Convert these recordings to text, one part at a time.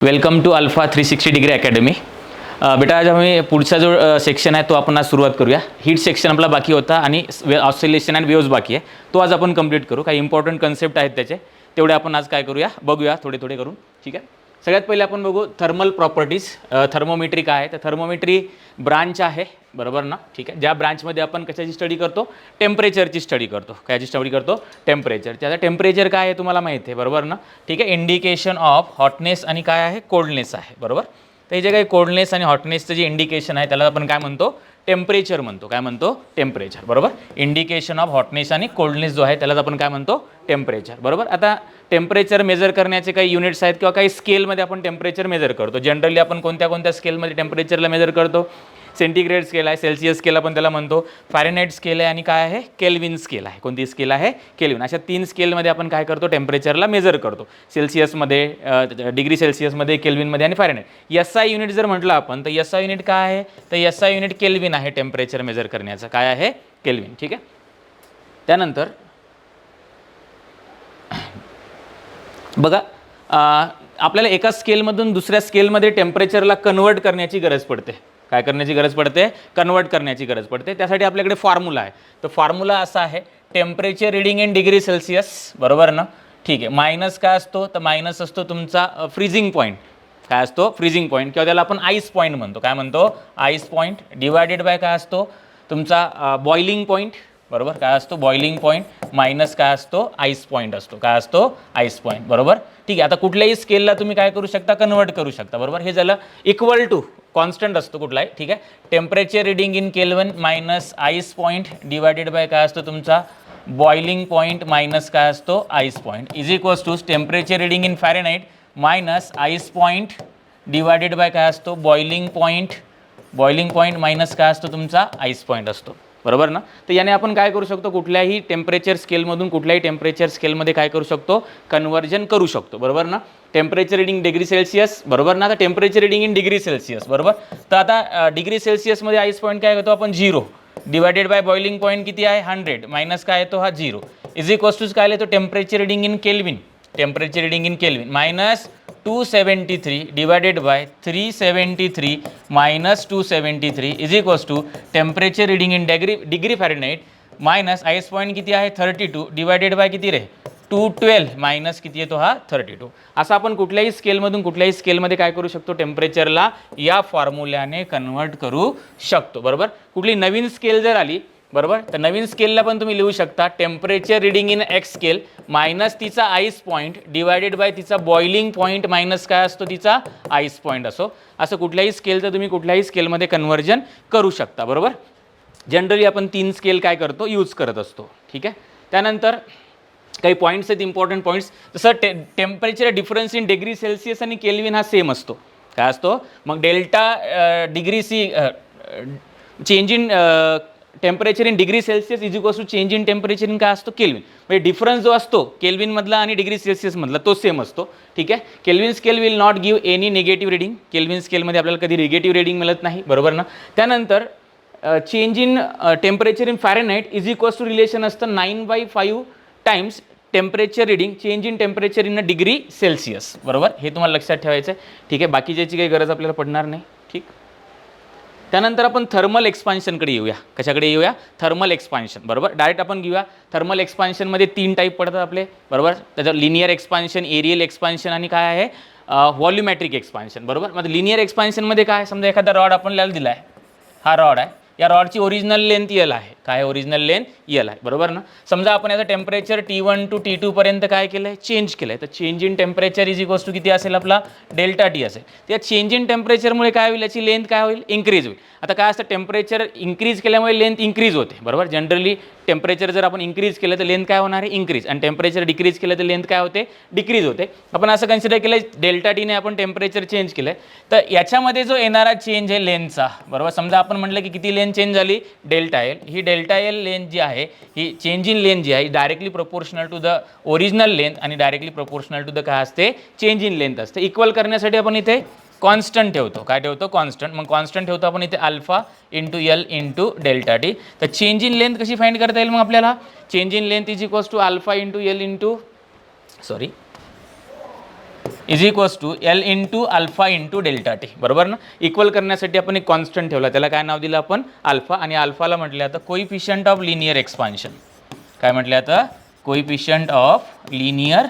Welcome to Alpha 360 degree academy. बेटा आज आम्ही पुढचा जो सेक्शन आहे तो आपण आज सुरुवात करूया. हीट सेक्शन आपला बाकी होता आणि ऑसिलेशन अँड वेव्स बाकी आहे, तो आज आपण कंप्लीट करू. काही इम्पॉर्टंट कन्सेप्ट आहेत त्याचे, तेवढे आपण आज काय करूया बघूया थोडे थोडे करून. ठीक आहे. सगळ्यात पहिले आपण बघू थर्मल प्रॉपर्टीज. थर्मोमेट्री काय आहे तर थर्मोमेट्री ब्रांच आहे, बरोबर ना. ठीक आहे. ज्या ब्रांचमध्ये आपण कशाची स्टडी करतो, टेम्परेचरची स्टडी करतो. कायची स्टडी करतो, टेम्परेचर. त्याचा टेम्परेचर काय आहे तुम्हाला माहिती आहे, बरोबर ना. ठीक आहे. इंडिकेशन ऑफ हॉटनेस आणि काय आहे, कोल्डनेस आहे, बरोबर. तर हे जे काही कोल्डनेस आणि हॉटनेसचं जे इंडिकेशन आहे त्याला आपण काय म्हणतो, टेम्परेचर म्हणतो. काय म्हणतो, टेम्परेचर, बरोबर. इंडिकेशन ऑफ हॉटनेस आणि कोल्डनेस जो आहे त्यालाच आपण काय म्हणतो, टेम्परेचर, बरोबर. आता टेम्परेचर मेजर करण्याचे काही युनिट्स आहेत किंवा काही स्केलमध्ये आपण टेम्परेचर मेजर करतो. जनरली आपण कोणत्या कोणत्या स्केलमध्ये टेम्परेचरला मेजर करतो, सेंटीग्रेड स्केल आहे, सेल्सियस स्केल आपण त्याला म्हणतो, फॅरेनहाइट स्केल आहे आणि काय आहे, केल्विन स्केल आहे. कोणती स्केल आहे, केल्विन. अशा 3 स्केलमध्ये आपण काय करतो, टेम्परेचरला मेजर करतो. सेल्सियसमध्ये, डिग्री सेल्सियसमध्ये, केल्विनमध्ये आणि फॅरेनहाइट. SI युनिट जर म्हटलं आपण तर SI युनिट काय आहे, तर SI युनिट केल्विन आहे टेम्परेचर मेजर करण्याचं. काय आहे, केल्विन. ठीक आहे. त्यानंतर बघा, आपल्याला एका स्केलमधून दुसऱ्या स्केलमध्ये टेम्परेचरला कन्वर्ट करण्याची गरज पडते. काय करण्याची गरज पडते, कन्वर्ट करण्याची गरज पडते. त्यासाठी आपल्याकडे फॉर्म्युला आहे. तर फॉर्म्युला असा आहे, temperature reading in degree Celsius, बरोबर ना. ठीक आहे. मायनस काय असतो, तर मायनस असतो तुमचा फ्रीजिंग पॉईंट. काय असतो, फ्रीजिंग पॉईंट किंवा त्याला आपण आईस पॉईंट म्हणतो. काय म्हणतो, आईस पॉईंट. डिवायडेड बाय काय असतो तुमचा बॉइलिंग पॉईंट, बरोबर. काय असतो, बॉइलिंग पॉईंट मायनस काय असतो, आईस पॉईंट असतो. काय असतो, आईस पॉईंट, बरोबर. ठीक आहे. आता कुठल्याही स्केलला तुम्ही काय करू शकता, कन्वर्ट करू शकता, बरोबर. हे झालं इक्वल टू कॉन्स्टंट असतो कुठलाही. ठीक आहे. Temperature reading in Kelvin minus ice point divided by काय असतो तुमचा बॉइलिंग पॉईंट मायनस काय असतो, ice point is equals to temperature reading in Fahrenheit minus ice point divided by काय असतो, बॉइलिंग पॉईंट मायनस काय असतो तुमचा आईस पॉईंट असतो, बरोबर ना. तर याने आपण काय करू शकतो, कुठल्याही टेम्परेचर स्केलमधून कुठल्याही टेम्परेचर स्केलमध्ये काय करू शकतो, कन्वर्जन करू शकतो, बरोबर ना. टेम्परेचर रिडिंग डिग्री सेल्सियस, बरोबर ना. आता temperature reading in degree Celsius, बरोबर. तर आता डिग्री सेल्सियसमध्ये आईस पॉईंट काय घेतो आपण, 0 डिवायडेड बाय बॉइलिंग पॉईंट किती आहे, 100 मायनस काय येतो हा 0 इज इक्वल्स टू काय येतो, temperature reading in Kelvin. Temperature reading in Kelvin minus 273 divided by 373 minus 273 is equals to temperature reading in degree Fahrenheit minus ice point किती आहे 32 divided by किती रे 212 मायनस किती येतो हा 32. असं आपण कुठल्याही स्केलमध्ये काय करू शकतो, टेम्परेचरला या फॉर्म्युल्याने कन्वर्ट करू शकतो, बरोबर. कुठली नवीन स्केल जर आली, बरोबर, तर नवीन स्केलला पण तुम्ही लिहू शकता temperature reading in x scale minus तिचा आईस पॉईंट डिवायडेड बाय तिचा बॉइलिंग पॉईंट मायनस काय असतो तिचा आईस पॉईंट असो. असं कुठल्याही स्केलचं तुम्ही कुठल्याही स्केलमध्ये कन्वर्जन करू शकता, बरोबर. जनरली आपण 3 स्केल काय करतो, यूज करत असतो. ठीक आहे. त्यानंतर काही पॉईंट्स आहेत, इम्पॉर्टंट पॉईंट्स. जसं temperature difference in degree Celsius आणि केल्विन हा सेम असतो. काय असतो मग, delta degree change in temperature in degree Celsius is equals to change in temperature in काय असतो, केल्विन. म्हणजे डिफरन्स जो असतो केल्विनमधला आणि डिग्री सेल्सियसमधला तो सेम असतो. ठीक आहे. Kelvin scale will not give any negative reading. Kelvin स्केलमध्ये आपल्याला कधी निगेटिव्ह रिडिंग मिळत नाही, बरोबर ना. त्यानंतर change in temperature in Fahrenheit is equals to relation असतं 9/5 times temperature reading change in temperature in degree Celsius, बरोबर. हे तुम्हाला लक्षात ठेवायचं आहे. ठीक आहे. बाकीच्याची काही गरज आपल्याला पडणार नाही. ठीक. त्यानंतर आपण थर्मल एक्सपान्शनकडे येऊया. कशाकडे येऊया, थर्मल एक्सपान्शन, बरोबर. डायरेक्ट आपण घेऊया. थर्मल एक्सपान्शनमध्ये 3 टाईप पडतात आपले, बरोबर. त्याचं लिनियर एक्सपान्शन, एरियल एक्सपान्शन आणि काय आहे व्हॉल्युमॅट्रिक एक्सपान्शन, बरोबर. मग लिनियर एक्सपान्शनमध्ये काय, समजा एखादा रॉड आपल्याला दिला आहे, हा रॉड आहे, या रॉडची ओरिजिनल लेंथ L आहे. काय ओरिजिनल लेंथ L आहे, बरोबर ना. समजा आपण याचं टेम्परेचर T1 टू T2 पर्यंत काय केलं आहे, चेंज केलं आहे. तर change in temperature is equals to किती असेल आपला, डेल्टा टी असेल. त्या चेंज इन टेम्परेचरमुळे काय होईल, याची लेंथ काय होईल, इन्क्रीज होईल. आता काय असतं, टेम्परेचर इन्क्रीज केल्यामुळे लेंथ इन्क्रीज होते, बरोबर. जनरली टेम्परेचर जर आपण इन्क्रीज केलं तर लेंथ काय होणार आहे, इन्क्रीज. आणि टेम्परेचर डिक्रीज केलं तर लेंथ काय होते, डिक्रीज होते. आपण असं कन्सिडर केलं डेल्टा टीने आपण टेम्परेचर चेंज केलं आहे, तर याच्यामध्ये जो येणारा चेंज आहे लेंथचा, बरोबर. समजा आपण म्हटलं की किती लेंथ चेंज झाली, डेल्टा एल. ही डेल्टा एल लेंथ जी आहे, ही चेंज इन लेंथ जी आहे, directly proportional to the original length आणि डायरेक्टली प्रोपोर्शनल टू द काय असते, चेंज इन लेंथ असते. इक्वल करण्यासाठी आपण इथे कॉन्स्टंट ठेवतो. काय ठेवतो, कॉन्स्टंट. मग कॉन्स्टंट ठेवतो आपण इथे alpha into L into delta T. तर चेंज इन लेंथ कशी फाइंड करता येईल मग आपल्याला, change in length is equals to alpha into L into is equals to L into alpha into delta T, बरोबर ना. इक्वल करण्यासाठी आपण एक कॉन्स्टंट ठेवला, त्याला काय नाव दिलं आपण, अल्फा. आणि अल्फाला म्हटलं आता कोइफिशियंट ऑफ लिनियर एक्सपान्शन. काय म्हटलं आता, कोइफिशियंट ऑफ लिनियर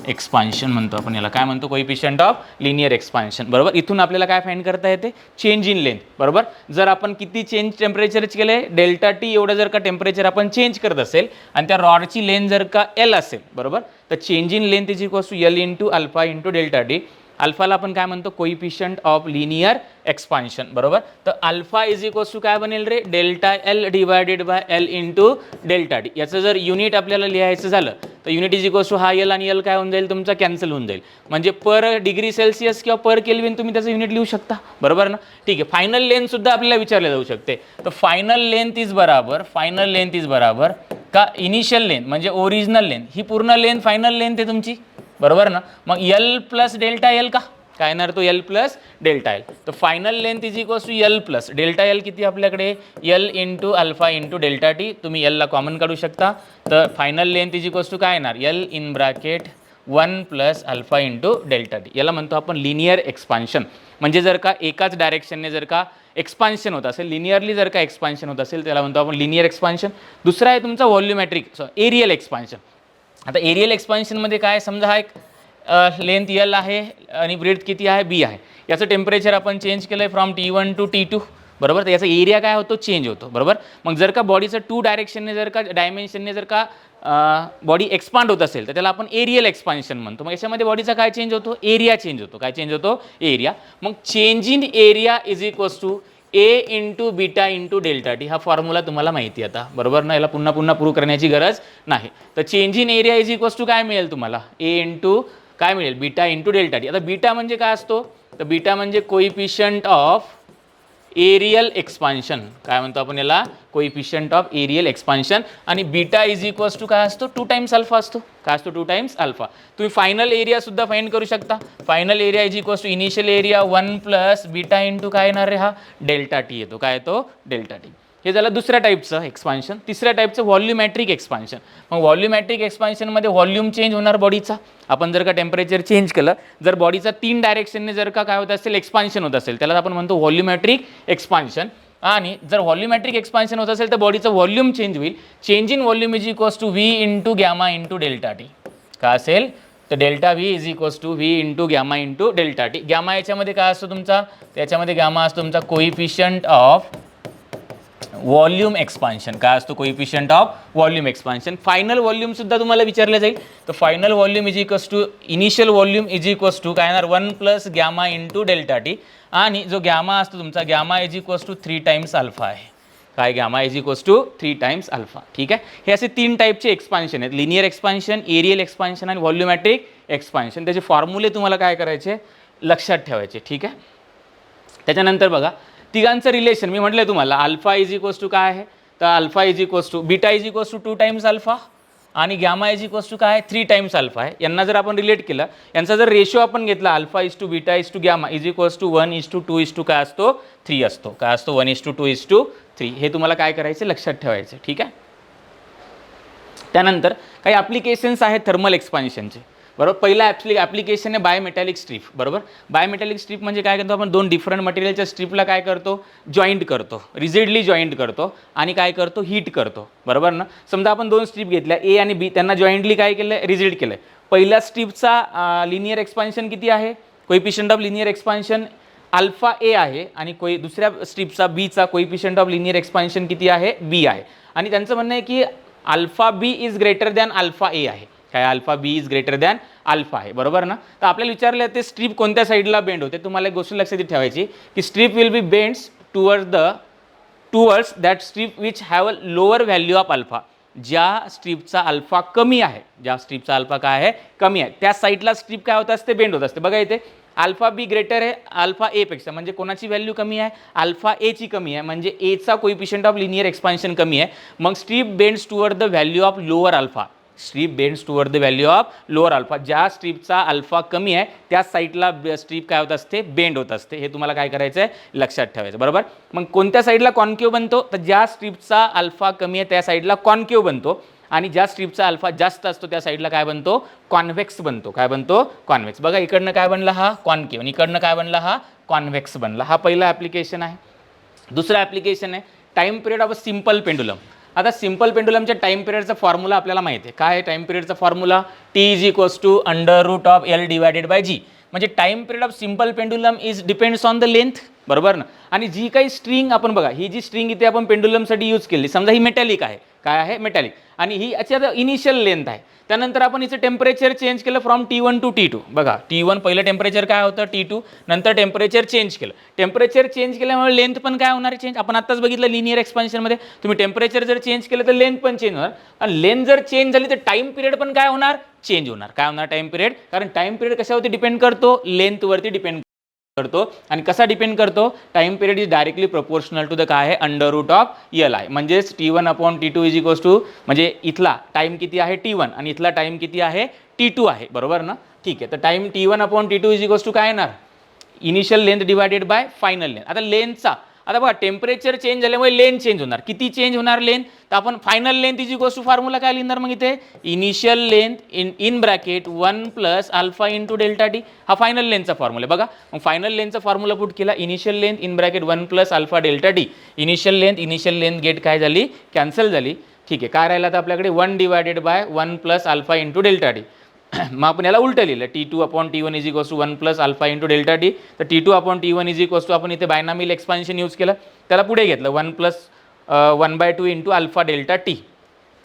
एक्सपान्शन म्हणतो आपण याला. काय म्हणतो, कोइफिशियंट ऑफ लिनियर एक्सपान्शन, बरोबर. इथून आपल्याला काय फाइंड करता येते, चेंज इन लेंथ, बरोबर. जर आपण किती चेंज टेम्परेचर केले, डेल्टा टी एवढं जर का टेम्परेचर आपण चेंज करत असेल आणि त्या रॉडची लेंथ जर का एल असेल, बरोबर, तर change in length is equals to L into alpha into delta T. अल्फाला आपण काय म्हणतो, कोइफिशियंट ऑफ लिनियर एक्सपान्शन, बरोबर. तर अल्फा इज इक्वल्स टू काय बनेल रे, delta L divided by L into delta T. याचं जर युनिट आपल्याला लिहायचं झालं तर युनिट इज इक्वल्स टू हा एल आणि एल काय होऊन जाईल तुमचा, कॅन्सल होऊन जाईल. म्हणजे पर डिग्री सेल्सिअस किंवा पर केल्विन तुम्ही त्याचं युनिट लिहू शकता, बरोबर ना. ठीक आहे. फायनल लेंथ सुद्धा आपल्याला विचारले जाऊ शकते. तर फायनल लेंथ इज बराबर का इनिशियल लेंथ म्हणजे ओरिजिनल लेंथ, ही पूर्ण लेंथ फायनल लेंथ आहे तुमची, बरोबर ना. मग एल प्लस डेल्टा एल का काय येणार, तो एल प्लस डेल्टा एल. तर final length is equals to L plus delta L. किती आपल्याकडे, L into alpha into delta T. तुम्ही एलला कॉमन काढू शकता. तर final length is equals to काय येणार, L in bracket 1 plus alpha into delta T. याला म्हणतो आपण लिनियर एक्सपान्शन. म्हणजे जर का एकाच डायरेक्शनने जर का एक्सपान्शन होत असेल, लिनियरली जर का एक्सपान्शन होत असेल, त्याला म्हणतो आपण लिनियर एक्सपान्शन. दुसरा आहे तुमचा व्हॉल्युमॅट्रिक एरियल एक्सपान्शन. आता एरियल एक्सपान्शनमध्ये काय, समजा हा एक लेंथ एल आहे आणि ब्रेथ किती आहे, बी आहे. याचं टेम्परेचर आपण चेंज केलं आहे फ्रॉम T1 टू T2, बरोबर. तर याचा एरिया काय होतो, चेंज होतो, बरोबर. मग जर का बॉडीचं 2 डायरेक्शनने जर का डायमेन्शनने जर का बॉडी एक्सपांड होत असेल तर त्याला आपण एरियल एक्सपान्शन म्हणतो. मग याच्यामध्ये बॉडीचा काय चेंज होतो, एरिया चेंज होतो. काय चेंज होतो, एरिया. मग change in area is equals to A into beta into delta T. हा फॉर्म्युला तुम्हाला माहिती आहे आता, बरोबर ना. याला पुन्हा पुन्हा प्रूव्ह करण्याची गरज नाही. तर change in area is equals to काय मिळेल तुम्हाला, ए इंटू काय मिळेल, बीटा इंटू डेल्टा टी. आता बीटा म्हणजे काय असतो, तर बीटा म्हणजे कोइफिशियंट ऑफ एरियल एक्सपान्शन. काय म्हणतो आपण याला, कोइफिशियंट ऑफ एरियल एक्सपान्शन. आणि बीटा इज इक्वल्स टू काय असतो, 2 टाइम्स अल्फा असतो. काय असतो, 2 टाइम्स अल्फा. तुम्ही फायनल एरिया सुद्धा फाइंड करू शकता. Final area is equals to initial area 1 plus beta into काय येणार रे, हा डेल्टा टी येतो. काय येतो, डेल्टा टी. हे झालं दुसऱ्या टाईपचं एक्सपान्शन. तिसऱ्या टाईपचं व्हॉल्युमॅट्रिक एक्सपान्शन. मग व्हॉल्युमॅट्रिक एक्सपान्शनमध्ये व्हॉल्यूम चेंज होणार बॉडीचा. आपण जर का टेम्परेचर चेंज केलं, जर बॉडीचा 3 डायरेक्शनने जर का काय होत असेल, एक्सपान्शन होत असेल, त्याला आपण म्हणतो व्हॉल्युमॅट्रिक एक्सपान्शन. आणि जर व्हॉल्युमॅट्रिक एक्सपान्शन होत असेल तर बॉडीचं व्हॉल्यूम चेंज होईल. Change in volume is equals to V into gamma into delta T. काय असेल, तर delta V is equals to V into gamma into delta T. Gamma याच्यामध्ये काय असतो तुमचा, त्याच्यामध्ये गॅमा असतो तुमचा कोइफिशियंट ऑफ व्हॉल्यूम एक्सपान्शन. काय असतो, coefficient of volume expansion. Final volume सुद्धा तुम्हाला विचारलं जाईल. तर final volume is equals to initial volume is equals to काय येणार, 1 plus gamma into delta T. आणि जो गॅमा असतो तुमचा, gamma is equals to 3 times alpha आहे. काय, gamma is equals to 3 times alpha. ठीक आहे. हे असे 3 टाईपचे एक्सपान्शन आहेत, लिनियर एक्सपान्शन, एरियल एक्सपान्शन आणि व्हॉल्युमॅट्रिक एक्सपान्शन. त्याचे फॉर्म्युले तुम्हाला काय करायचे, लक्षात ठेवायचे. ठीक आहे. त्याच्यानंतर बघा तिघांचं रिलेशन. मी म्हटलं तुम्हाला अल्फा इज इक्वल्स टू काय आहे, तर alpha is equals to beta is equals to 2 times alpha आणि गॅमा इज इक्वल्स टू काय, 3 टाइम्स अल्फा आहे. यांना जर आपण रिलेट केलं, यांचा जर रेशो आपण घेतला, alpha is to beta is to gamma is equals to 1:2 is to काय असतो, 3 असतो. काय असतो, 1:2 इज टू 3. हे तुम्हाला काय करायचं, लक्षात ठेवायचं. ठीक आहे. त्यानंतर काही ॲप्लिकेशन्स आहेत थर्मल एक्सपान्शनचे, बरोबर. पहिला ॲप्लिकेशन आहे बायोमेटॅलिक स्ट्रीप, बरोबर. बायोमेटॅलिक स्ट्रीप म्हणजे काय करतो आपण, 2 डिफरंट मटेरियलच्या स्ट्रीपला काय करतो, जॉईंट करतो, रिजिडली जॉईंट करतो आणि काय करतो, हीट करतो, बरोबर ना. समजा आपण 2 स्ट्रीप घेतल्या, ए आणि बी, त्यांना जॉईंटली काय केलं, रिजिड केलं. पहिल्या स्ट्रीपचा लिनियर एक्सपान्शन किती आहे, coefficient of linear expansion alpha A आहे आणि दुसऱ्या स्ट्रीपचा बीचा कोइफिशियंट ऑफ लिनियर एक्सपान्शन किती आहे, बी आहे. आणि त्यांचं म्हणणं आहे की alpha B is greater than alpha A आहे. काय, alpha B is greater than alpha आहे, बरोबर ना. तर आपल्याला विचारलं ते स्ट्रीप कोणत्या साईडला बेंड होते. तुम्हाला एक गोष्ट लक्षात ठेवायची की strip will be bends towards that strip which have a lower value of alpha. ज्या स्ट्रीपचा अल्फा कमी आहे, ज्या स्ट्रीपचा अल्फा काय आहे, कमी आहे, त्या साईडला स्ट्रीप काय होत असते, बेंड होत असते. बघा इथे अल्फा बी ग्रेटर आहे अल्फा ए पेक्षा, म्हणजे कोणाची व्हॅल्यू कमी आहे, अल्फा एची कमी आहे, म्हणजे एचा कोइफिशियंट ऑफ लिनियर एक्सपान्शन कमी आहे. मग strip bends toward the value of lower alpha. Strip bends toward the value of lower alpha. ज्या स्ट्रीपचा अल्फा कमी आहे त्या साईडला स्ट्रीप काय होत असते, बेंड होत असते. हे तुम्हाला काय करायचं आहे, लक्षात ठेवायचं, बरोबर. मग कोणत्या साईडला कॉन्केव बनतो, तर ज्या स्ट्रीपचा अल्फा कमी आहे त्या साईडला कॉन्केव बनतो. आणि ज्या स्ट्रीपचा अल्फा जास्त असतो त्या साईडला काय बनतो, कॉन्व्हेक्स बनतो. काय बनतो, कॉन्व्हेक्स. बघा इकडनं काय बनला हा कॉन्केव्ह आणि इकडनं काय बनला हा कॉन्व्हेक्स बनला. हा पहिला ॲप्लिकेशन आहे. दुसरा ॲप्लिकेशन आहे time period of a simple pendulum. आता सिम्पल पेंडुलमच्या टाईम पिरियडचा फॉर्म्युला आपल्याला माहिती आहे. काय आहे टाईम पिरियडचा formula, T is equals to √L divided by g. म्हणजे time period of simple pendulum is depends on the length, बरोबर ना. आणि जी काही स्ट्रिंग आपण बघा, ही जी स्ट्रिंग इथे आपण पेंडुलमसाठी यूज केली, समजा ही मेटॅलिक आहे. काय आहे, मेटॅलिक. आणि ही याच्यात इनिशियल लेंथ आहे. त्यानंतर आपण हिचं टेम्परेचर चेंज केलं फ्रॉम T1 टू T2. बघा T1 पहिलं टेम्परेचर काय होतं, T2 नंतर टेम्परेचर चेंज केलं. टेम्परेचर चेंज केल्यामुळे लेंथ पण काय होणार आहे, चेंज. आपण आत्ताच बघितलं लिनियर एक्सपान्शनमध्ये, तुम्ही टेम्परेचर जर चेंज केलं तर लेंथ पण चेंज होणार. आणि लेंथ जर चेंज झाली तर टाईम पिरियड पण काय होणार, चेंज होणार. काय होणार टाईम पिरियड, कारण टाईम पिरियड कशावरती डिपेंड करतो, लेंथवरती डिपेंड करतो. आणि कसा डिपेंड करतो, time period is directly proportional to the काय आहे, √L आहे. म्हणजेच T1/T2 इज इक्वल्स टू, म्हणजे इथला टाइम किती आहे T1 आणि इथला टाइम किती आहे T2 आहे, बरोबर ना. ठीक आहे, तर time T1/T2 is equals to काय येणार, initial length divided by final length. आता लेंथचा, आता बघा टेम्परेचर चेंज झाल्यामुळे लेंथ चेंज होणार. किती चेंज होणार लेंथ, तर आपण final length is equals to formula काय लिहिणार मग इथे, initial length in bracket 1 + alpha into delta T. हा फायनल लेंथचा फॉर्म्युला. बघा मग फायनल लेंथचा फॉर्म्युला पुट केला, initial length in bracket 1 + alpha delta T. Initial length get काय झाली, कॅन्सल झाली. ठीक आहे, काय राहिलं आता आपल्याकडे 1 divided by 1 + alpha into delta T. मग आपण याला उलटं लिहिलं, T2/T1 is equals to 1 + alpha into delta T. तर T2/T1 इज इक्वल्स टू, आपण इथे बायनॉमियल एक्सपान्शन यूज केलं, त्याला पुढे घेतलं 1 + 1/2 इंटू अल्फा डेल्टा टी,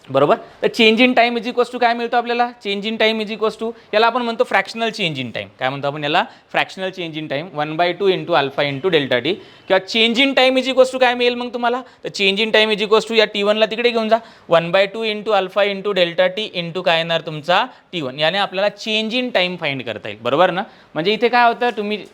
बरोबर. तर change in time is equals to काय मिळतो आपल्याला, change in time is equals to, याला आपण म्हणतो फ्रॅक्शनल चेंज इन टाइम. काय म्हणतो आपण याला, fractional change in time 1/2 into alpha into delta T. किंवा change in time is equals to काय मिळेल मग तुम्हाला, तर change in time is equals to, या T1ला तिकडे घेऊन जा, 1/2 into alpha into delta T into काय येणार तुमचा T1. याने आपल्याला चेंज इन टाइम फाइंड करता येईल, बरोबर ना. म्हणजे इथे काय होतं, तुम्ही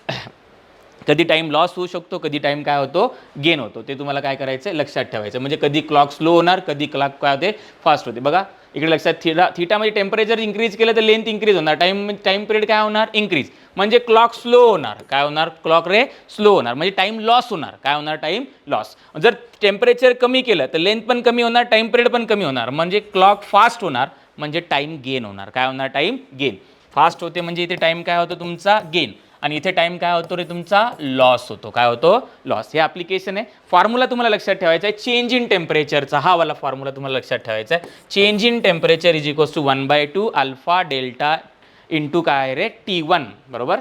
कधी टाइम लॉस होऊ शकतो, कधी टाइम काय होतो, गेन होतो. ते तुम्हाला काय करायचं, लक्षात ठेवायचं. म्हणजे कधी क्लॉक स्लो होणार, कधी क्लॉक काय होते, फास्ट होते. बघा इकडे लक्षात, थीटामध्ये टेम्परेचर इन्क्रीज केलं तर लेंथ इन्क्रीज होणार, टाइम पिरियड काय होणार, इन्क्रीज. म्हणजे क्लॉक स्लो होणार, काय होणार, क्लॉक रे स्लो होणार, म्हणजे टाइम लॉस होणार. काय होणार, टाइम लॉस. जर टेम्परेचर कमी केलं तर लेंथ पण कमी होणार, टाइम पिरियड पण कमी होणार, म्हणजे क्लॉक फास्ट होणार, म्हणजे टाइम गेन होणार. काय होणार, टाइम गेन. फास्ट होते म्हणजे इथे टाइम काय होतो तुमचा, गेन. आणि इथे टाइम काय होतो रे तुमचा, लॉस होतो. काय होतो, लॉस. हे ॲप्लिकेशन आहे. फॉर्म्युला तुम्हाला लक्षात ठेवायचा आहे, चेंज इन टेम्परेचरचा हा वाला फॉर्म्युला तुम्हाला लक्षात ठेवायचा आहे. Change in temperature is equals to 1/2 alpha delta into काय रे T1, बरोबर.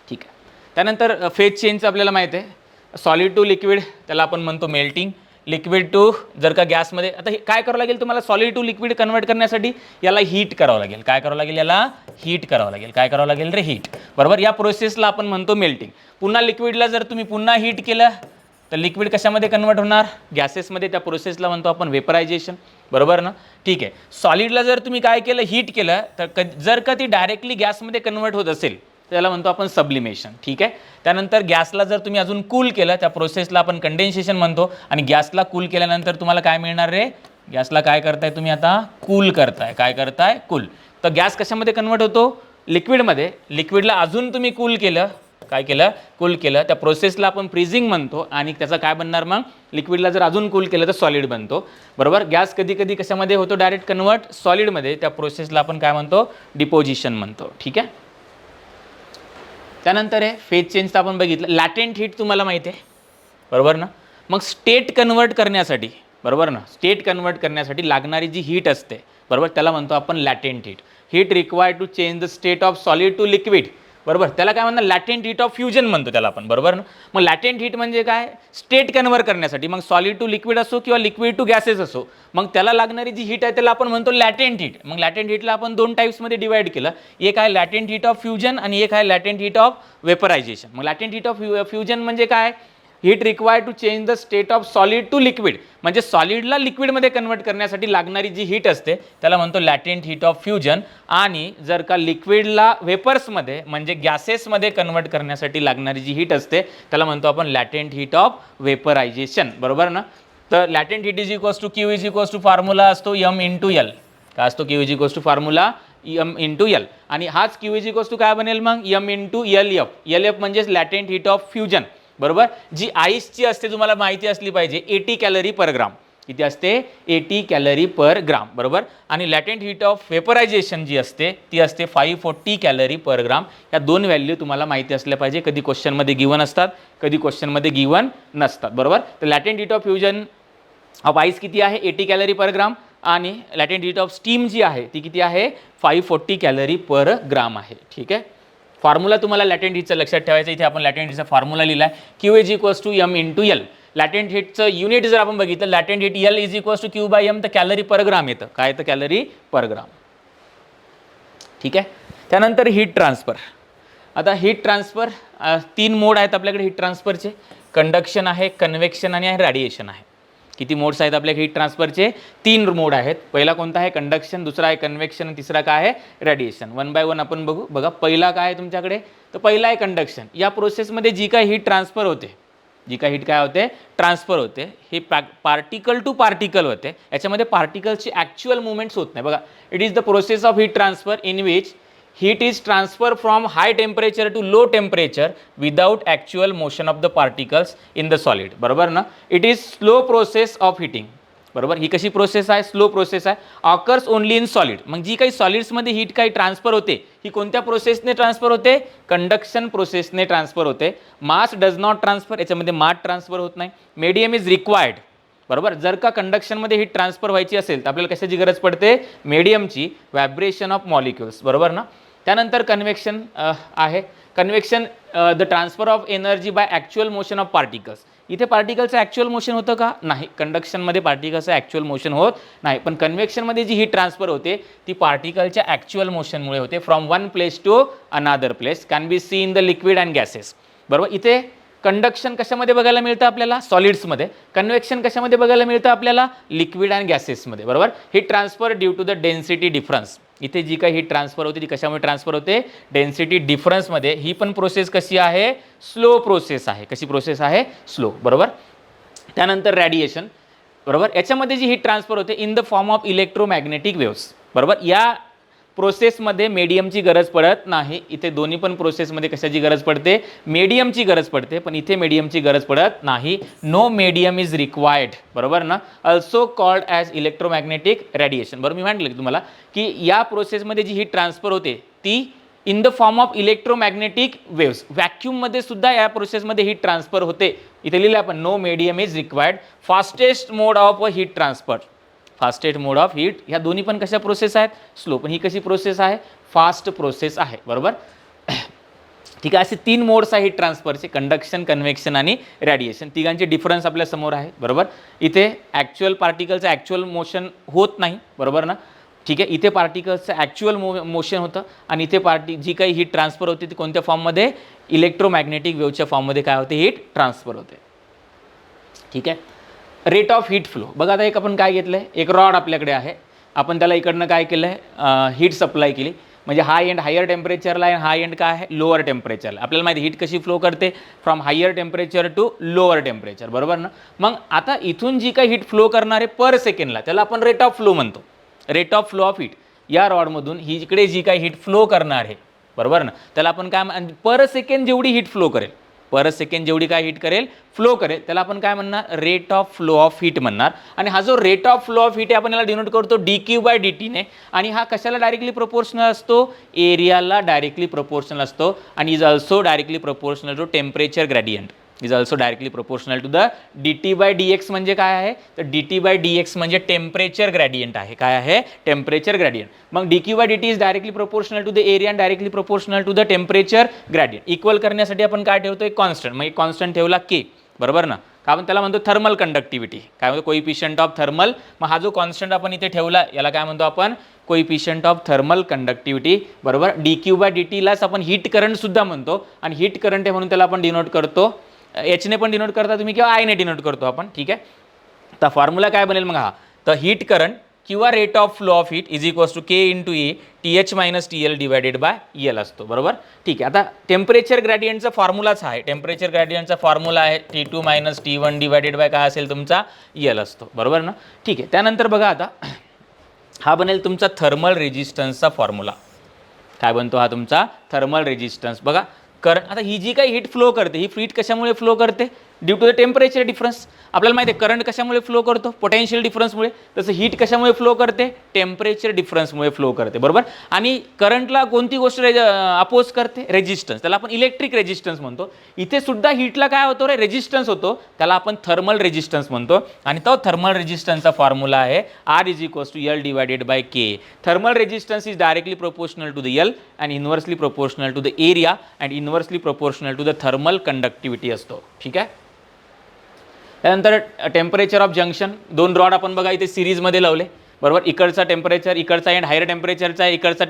ठीक आहे. त्यानंतर फेज चेंजचं आपल्याला माहिती आहे, सॉलिड टू लिक्विड त्याला आपण म्हणतो मेल्टिंग, लिक्विड टू जर का गॅसमध्ये. आता हे काय करावं लागेल तुम्हाला, सॉलिड टू लिक्विड कन्वर्ट करण्यासाठी याला हीट करावं लागेल. काय करावं लागेल, याला हीट करावं लागेल. काय करावं लागेल रे, हीट, बरोबर. या प्रोसेसला आपण म्हणतो मेल्टिंग. पुन्हा लिक्विडला जर तुम्ही पुन्हा हीट केलं तर लिक्विड कशामध्ये कन्वर्ट होणार, गॅसेसमध्ये. त्या प्रोसेसला म्हणतो आपण वेपरायझेशन, बरोबर ना. ठीक आहे. सॉलिडला जर तुम्ही काय केलं, हीट केलं, तर जर का ती डायरेक्टली गॅसमध्ये कन्वर्ट होत असेल त्याला म्हणतो आपण सब्लिमेशन. ठीक आहे. त्यानंतर गॅसला जर तुम्ही अजून कूल केलं, त्या प्रोसेसला आपण कंडेन्सेशन म्हणतो. आणि गॅसला कूल केल्यानंतर तुम्हाला काय मिळणार रे, गॅसला काय करताय तुम्ही आता, कूल करताय. काय करताय, कूल. तर गॅस कशामध्ये कन्वर्ट होतो, लिक्विडमध्ये. लिक्विडला अजून तुम्ही कूल केलं, काय केलं, कूल केलं, त्या प्रोसेसला आपण फ्रीजिंग म्हणतो. आणि त्याचा काय बनणार मग, लिक्विडला जर अजून कूल केलं तर सॉलिड बनतो, बरोबर. गॅस कधी कधी कशामध्ये होतो डायरेक्ट कन्वर्ट, सॉलिडमध्ये. त्या प्रोसेसला आपण काय म्हणतो, डिपोजिशन म्हणतो. ठीक आहे. त्यानंतर आहे फेज चेंजचं आपण बघितलं. लॅटेंट हीट तुम्हाला माहिती आहे, बरोबर ना. मग स्टेट कन्वर्ट करण्यासाठी, बरोबर ना, स्टेट कन्वर्ट करण्यासाठी लागणारी जी हीट असते, बरोबर, त्याला म्हणतो आपण latent heat. Heat required to change the state of solid to liquid, बरोबर. त्याला काय म्हणतात, लॅटेंट हीट ऑफ फ्युजन म्हणतो त्याला आपण, बरोबर ना. मग लॅटेंट हीट म्हणजे काय, स्टेट कन्वर्ट करण्यासाठी. मग सॉलिड टू लिक्विड असो किंवा लिक्विड टू गॅसेस असो, मग त्याला लागणारी जी हीट आहे त्याला आपण म्हणतो लॅटेंट हीट. मग लॅटेंट हीटला आपण दोन टाईप्समध्ये डिवाइड केलं. एक आहे लॅटेंट हीट ऑफ फ्युजन आणि एक आहे लॅटेंट हीट ऑफ वेपरायझेशन. मग लॅटेंट हीट ऑफ फ्युजन म्हणजे काय, heat required to change the state of solid to liquid. म्हणजे सॉलिडला लिक्विडमध्ये कन्वर्ट करण्यासाठी लागणारी जी हीट असते त्याला म्हणतो लॅटेंट हीट ऑफ फ्युजन. आणि जर का लिक्विडला वेपर्समध्ये म्हणजे गॅसेसमध्ये कन्वर्ट करण्यासाठी लागणारी जी हीट असते त्याला म्हणतो आपण लॅटेंट हीट ऑफ वेपरायझेशन, बरोबर ना. तर latent heat is equals to Q is equals to formula असतो M × L. काय असतो, Q is equals to formula M × L. आणि हाच क्यू इज इक्वल्स टू काय बनेल मग, M × LF. LF म्हणजेच लॅटेंट हीट ऑफ फ्युजन, बरोबर. जी आईसची असते तुम्हाला माहिती असली पाहिजे, 80 कॅलरी पर ग्राम. किती असते 80 कॅलरी पर ग्राम बरोबर. आणि लॅटेंट हीट ऑफ वेपरायझेशन जी असते ती असते 540 कॅलरी पर ग्राम. या दोन व्हॅल्यू तुम्हाला माहिती असल्या पाहिजे. कधी क्वेश्चनमध्ये गिवन असतात, कधी क्वेश्चनमध्ये गिवन नसतात बरोबर. तर latent heat of fusion of ice किती आहे 80 कॅलरी पर ग्राम आणि लॅटेंट हीट ऑफ स्टीम जी आहे ती किती आहे 540 कॅलरी पर ग्राम आहे. ठीक आहे. फॉर्म्युला तुम्हाला लॅटेंट हीटचं लक्षात ठेवायचं. इथे आपण लॅटेंट हीटचा फॉर्म्युला लिहिला आहे Q = M × L. लॅटेंट हीटचं युनिट जर आपण बघितलं लॅटेंट हीट L = Q/M तर कॅलरी पर ग्राम येतं. काय येतं कॅलरी पर ग्राम. ठीक आहे. त्यानंतर हीट ट्रान्सफर. आता हीट ट्रान्सफर 3 मोड आहेत आपल्याकडे हीट ट्रान्सफरचे. कंडक्शन आहे, कन्व्हेक्शन आणि रेडिएशन आहे. किती मोड्स आहेत आपल्या हीट ट्रान्सफरचे 3 मोड आहेत. पहिला कोणता आहे कंडक्शन, दुसरा आहे कन्व्हेक्शन आणि तिसरा काय आहे रेडिएशन. वन बाय वन आपण बघू. बघा पहिला काय आहे तुमच्याकडे तर पहिला आहे कंडक्शन. या प्रोसेसमध्ये जी काय हीट ट्रान्सफर होते, जी काय हीट काय होते ट्रान्सफर होते हे पार्टिकल टू पार्टिकल होते. याच्यामध्ये पार्टिकलची ॲक्च्युअल मुवमेंट्स होत नाही. बघा it is the process of heat transfer in which heat is transferred from high temperature to low temperature without actual motion of the particles in the solid. बरोबर ना. It is slow process of heating बरोबर. ही कशी process आहे slow process आहे. Occurs only in solid. मग जी काही सॉलिड्समध्ये हीट काही ट्रान्सफर होते ही कोणत्या प्रोसेसने ट्रान्सफर होते कंडक्शन प्रोसेसने ट्रान्सफर होते. मास डज नॉट ट्रान्सफर, याच्यामध्ये मास ट्रान्सफर होत नाही. मीडियम इज रिक्वायर्ड बरोबर. जर का कंडक्शनमध्ये हीट ट्रान्सफर व्हायची असेल तर आपल्याला कशाची गरज पडते मीडियमची, व्हायब्रेशन ऑफ मॉलिक्युल्स बरोबर ना. त्यानंतर कन्व्हेक्शन आहे. Convection the transfer of energy by actual motion of particles. इथे पार्टिकलचं ॲक्च्युअल मोशन होतं का नाही, कंडक्शनमध्ये पार्टिकलचं ॲक्च्युअल मोशन होत नाही. पण कन्व्हेक्शनमध्ये जी हीट ट्रान्सफर होते ती पार्टिकलच्या ॲक्च्युअल मोशनमुळे होते. From one place to another place can be see in the liquid and gases बरोबर. इथे कंडक्शन कशामध्ये बघायला मिळतं आपल्याला सॉलिड्समध्ये, कन्व्हेक्शन कशामध्ये बघायला मिळतं आपल्याला लिक्विड अँड गॅसेसमध्ये बरोबर. Heat transfer due to the density difference. इथे जी काही हीट ट्रान्सफर होते ती कशामुळे ट्रान्सफर होते डेन्सिटी डिफरन्समध्ये. ही पण प्रोसेस कशी आहे स्लो प्रोसेस आहे. कशी प्रोसेस आहे स्लो बरोबर. त्यानंतर रेडिएशन बरोबर. याच्यामध्ये जी हीट ट्रान्सफर होते in the form of electromagnetic waves बरोबर. या प्रोसेसमध्ये मीडियमची गरज पडत नाही. इथे दोन्ही पण प्रोसेसमध्ये कशाची गरज पडते मीडियमची गरज पडते, पण इथे मीडियमची गरज पडत नाही. नो मीडियम इज रिक्वायर्ड बरोबर ना. Also called as electromagnetic radiation बरोबर. मी म्हटलं की तुम्हाला की या प्रोसेसमध्ये जी हीट ट्रान्सफर होते ती in the form of electromagnetic waves. व्हॅक्यूममध्ये सुद्धा या प्रोसेसमध्ये हीट ट्रान्सफर होते. इथे लिहिलं आपण no medium is required. Fastest mode of heat transfer, fastest mode of heat. ह्या दोन्ही पण कशा प्रोसेस आहेत स्लो, पण ही कशी प्रोसेस आहे फास्ट प्रोसेस आहे बरोबर. ठीक आहे. असे 3 मोड्स आहेत हीट ट्रान्सफरचे कंडक्शन, कन्व्हेक्शन आणि रेडिएशन. तिघांचे डिफरन्स आपल्या समोर आहे बरोबर. इथे ॲक्च्युअल पार्टिकलचं ॲक्च्युअल मोशन होत नाही बरोबर ना. ठीक आहे. इथे पार्टिकल्सचं ॲक्च्युअल मोशन होतं आणि इथे जी काही हीट ट्रान्सफर होते ती कोणत्या फॉर्ममध्ये इलेक्ट्रोमॅग्नेटिक वेव्हच्या फॉर्ममध्ये काय होते हीट ट्रान्सफर होते. ठीक आहे. रेट ऑफ हीट फ्लो बघा. आता एक आपण काय घेतलं आहे एक रॉड आपल्याकडे आहे. आपण त्याला इकडनं काय केलं आहे हीट सप्लाय केली. म्हणजे हाय एंड हायर टेम्परेचरला आहे, हाय एंड काय आहे लोअर टेम्परेचरला. आपल्याला माहिती हीट कशी फ्लो करते from higher temperature to lower temperature बरोबर ना. मग आता इथून जी काही हीट फ्लो करणार आहे पर सेकंडला त्याला आपण रेट ऑफ फ्लो म्हणतो. Rate of flow of heat या रॉडमधून ही इकडे जी काही हीट फ्लो करणार आहे बरोबर ना त्याला आपण काय पर सेकंड जेवढी हीट फ्लो करेल, पर सेकंड जेवढी काय हीट करेल फ्लो करेल त्याला आपण काय म्हणणार rate of flow of heat म्हणणार. आणि हा जो rate of flow of heat आहे आपण याला डिनोट करतो dQ/dt ने. आणि हा कशाला डायरेक्टली प्रोपोर्शनल असतो एरियाला डायरेक्टली प्रोपोर्शनल असतो. आणि is also directly proportional to temperature gradient. Is also directly proportional to the dt/dx. म्हणजे काय आहे तर dt/dx म्हणजे टेम्परेचर ग्रेडियंट आहे. काय आहे टेम्परेचर ग्रेडियंट. मग dQ/dt is directly proportional to the area and directly proportional to the temperature gradient. Equal करण्यासाठी आपण काय ठेवतो एक कॉन्स्टंट. मग एक कॉन्स्टंट ठेवला k बरोबर ना. का आपण त्याला म्हणतो थर्मल कंडक्टिव्हिटी. काय म्हणतो कोइफिशियंट ऑफ थर्मल. मग हा जो कॉन्स्टंट आपण इथे ठेवला याला काय म्हणतो आपण कोइफिशियंट ऑफ थर्मल कंडक्टिव्हिटी बरोबर. dQ/dt लाच आपण हीट करंट सुद्धा म्हणतो आणि हीट करंट आहे म्हणून त्याला आपण डिनोट करतो एचने पण डिनोट करता तुम्ही किंवा आयने डिनोट करतो आपण. ठीक आहे. तर फॉर्म्युला काय बनेल मग हा तर हीट करंट किंवा rate of flow of heat is equals to k × E TH - TL divided by L असतो बरोबर. ठीक आहे. आता टेम्परेचर ग्रेडियंटचा फॉर्म्युलाच आहे. टेम्परेचर ग्रेडियंटचा फॉर्म्युला आहे T2 - T1 डिवायडेड बाय काय असेल तुमचा L असतो बरोबर ना. ठीक आहे. त्यानंतर बघा आता हा बनेल तुमचा थर्मल रेजिस्टन्सचा फॉर्म्युला. काय बनतो हा तुमचा थर्मल रेजिस्टन्स. बघा करंट आता ही जी काही हीट फ्लो करते ही हीट कशामुळे फ्लो करते due to the temperature difference. आपल्याला माहिती आहे करंट कशामुळे फ्लो करतो, पोटेन्शियल डिफरन्समुळे. तसं हीट कशामुळे फ्लो करते, टेम्परेचर डिफरन्समुळे फ्लो करते, बरोबर. आणि करंटला कोणती गोष्ट अपोज करते, रेजिस्टन्स, त्याला आपण इलेक्ट्रिक रेजिस्टन्स म्हणतो. इथे सुद्धा हीटला काय होतो रे, रेजिस्टन्स होतो, त्याला आपण थर्मल रेजिस्टन्स म्हणतो. आणि तो थर्मल रेजिस्टन्सचा फॉर्म्युला आहे R=L/K. Thermal resistance is directly proportional to the L and inversely proportional to the area and inversely proportional to the thermal conductivity असतो. ठीक आहे. त्यानंतर टेम्परेचर ऑफ जंक्शन. दोन रॉड आपण बघा इथे सिरीजमध्ये लावले, बरोबर. इकडचा टेम्परेचर, इकडचा एंड हायर टेम्परेचरचा आहे, इकडचा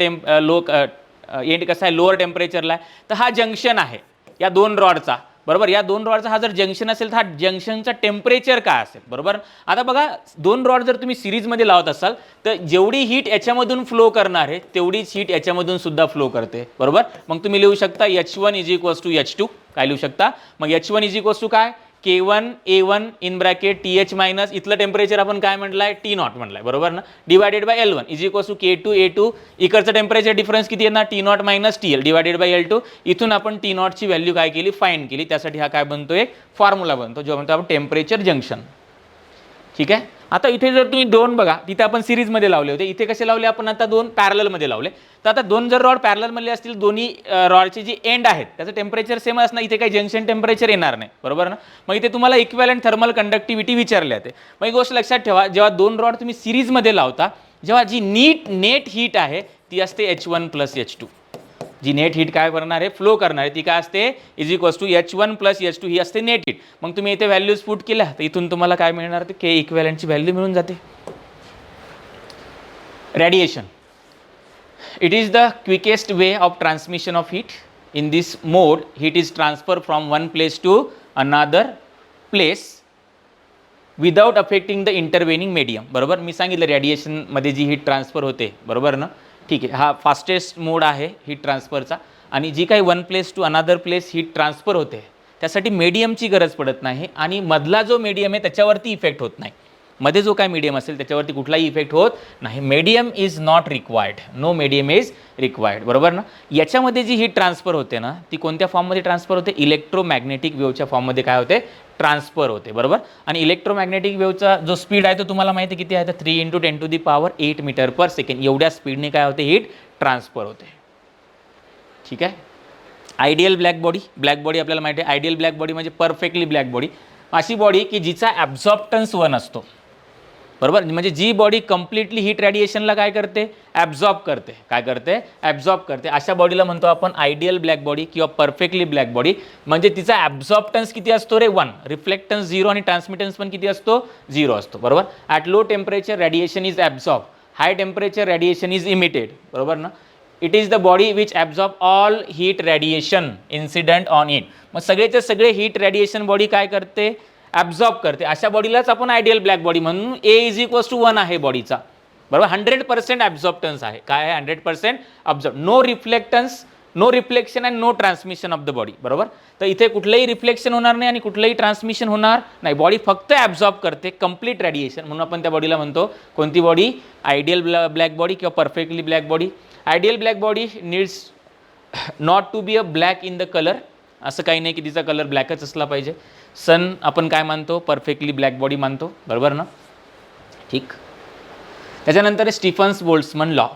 एंड कसा आहे, लोअर टेम्परेचरला आहे. तर हा जंक्शन आहे या दोन रॉडचा, बरोबर. या दोन रॉडचा हा जर जंक्शन असेल तर हा जंक्शनचा टेम्परेचर काय असेल, बरोबर. आता बघा दोन रॉड जर तुम्ही सिरीजमध्ये लावत असाल तर जेवढी हीट याच्यामधून फ्लो करणार आहे तेवढीच हीट याच्यामधून सुद्धा फ्लो करते, बरोबर. मग तुम्ही लिहू शकता H1 काय लिहू शकता, मग H1 काय, K1 A1 in bracket TH minus, इथलं टेम्परेचर आपण काय म्हटलं आहे, T0 म्हटलं आहे, बरोबर ना. Divided by L1 K2 A2, इकडचं टेम्परेचर डिफरन्स किती आहे ना, T0 minus TL divided bye L2. इथून आपण T0 ची व्हॅल्यू काय केली, फाइंड केली. त्यासाठी हा काय बनतो, एक फॉर्म्युला बनतो जो म्हणतो आपण टेम्परेचर जंक्शन. ठीक आहे. आता इथे जर तुम्ही दोन बघा, तिथे आपण सिरीजमध्ये लावले होते, इथे कसे लावले आपण, आता दोन पॅरललमध्ये लावले. तर आता दोन जर रॉड पॅरललमध्ये असतील, दोन्ही रॉडचे जी एंड आहेत त्याचं टेम्परेचर सेम असणार, इथे काही जंक्शन टेम्परेचर येणार नाही, बरोबर ना. मग इथे तुम्हाला इक्विव्हॅलंट थर्मल कंडक्टिव्हिटी विचारले जाते. मग एक गोष्ट लक्षात ठेवा, जेव्हा दोन रॉड तुम्ही सिरीजमध्ये लावता, जेव्हा जी नेट हीट आहे ती असते H1 + H2. जी नेट हीट काय करणार आहे, फ्लो करणार आहे, ती काय असते H1 + H2 ही असते नेट हीट. मग तुम्ही इथे व्हॅल्यूज पुट केल्या तर इथून तुम्हाला काय मिळणार, ते K इक्विव्हॅलंटची व्हॅल्यू मिळून जाते. Radiation. It is the quickest way of transmission of heat. In this mode heat is transfer from one place to another place without affecting the intervening medium, बरोबर. मी सांगितलं रेडिएशनमध्ये जी हीट ट्रान्सफर होते, बरोबर ना. ठीक आहे. हा फास्टेस्ट मोड आहे हीट ट्रान्सफरचा. आणि जी काही one place to another place heat transfer होते त्यासाठी मीडियमची गरज पडत नाही. आणि मधला जो मीडियम आहे त्याच्यावरती इफेक्ट होत नाही. मध्ये जो काय मीडियम असेल त्याच्यावरती कुठलाही इफेक्ट होत नाही. Medium is not required, no medium is required, बरोबर ना. याच्यामध्ये जी हीट ट्रान्सफर होते ना ती कोणत्या फॉर्ममध्ये ट्रान्सफर होते, इलेक्ट्रोमॅग्नेटिक वेव्हच्या फॉर्ममध्ये काय होते, ट्रान्सफर होते, बरोबर. आणि इलेक्ट्रोमॅग्नेटिक वेव्हचा जो स्पीड आहे तो तुम्हाला माहिती किती आहे, तर 3 × 10⁸ मीटर/सेकंड एवढ्या स्पीडने काय होते, हीट ट्रान्सफर होते. ठीक आहे. आयडियल ब्लॅक बॉडी आपल्याला माहिती आहे. आयडियल ब्लॅक बॉडी म्हणजे परफेक्टली ब्लॅक बॉडी, अशी बॉडी की जिचा ॲब्झॉर्प्टन्स 1 असतो, बरोबर. म्हणजे जी बॉडी कम्प्लिटली हीट रेडिएशनला काय करते, ॲब्झॉर्ब करते. काय करते, ॲब्झॉर्ब करते. अशा बॉडीला म्हणतो आपण आयडियल ब्लॅक बॉडी किंवा परफेक्टली ब्लॅक बॉडी. म्हणजे तिचा ॲब्झॉर्प्टन्स किती असतो रे, 1, रिफ्लेक्टन्स 0 आणि ट्रान्समिटन्स पण किती असतो, 0 असतो, बरोबर. At low temperature radiation is absorb, high temperature radiation is emitted, बरोबर ना. It is the body which absorb all heat radiation incident on it. मग सगळेचे सगळे हीट रेडिएशन बॉडी काय करते, ॲब्झॉर्ब करते. अशा बॉडीलाच आपण आयडियल ब्लॅक बॉडी म्हणून A=1 आहे बॉडीचा, बरोबर. 100% ॲब्झॉर्प्टन्स आहे. काय आहे, 100% absorb, no reflectance, no reflection and no transmission of the body, बरोबर. तर इथे कुठलंही रिफ्लेक्शन होणार नाही आणि कुठलंही ट्रान्समिशन होणार नाही. बॉडी फक्त ॲब्झॉर्ब करते कंप्लीट रेडिएशन, म्हणून आपण त्या बॉडीला म्हणतो कोणती बॉडी, आयडियल ब्लॅक बॉडी किंवा perfectly black body. Ideal black body needs not to be a black in the colour. असं काही नाही की तिचा कलर ब्लॅकच असला पाहिजे. सन आपण काय मानतो, परफेक्टली ब्लॅक बॉडी मानतो, बरोबर ना. ठीक. त्याच्यानंतर स्टीफन्स बोल्ट्झमन लॉ,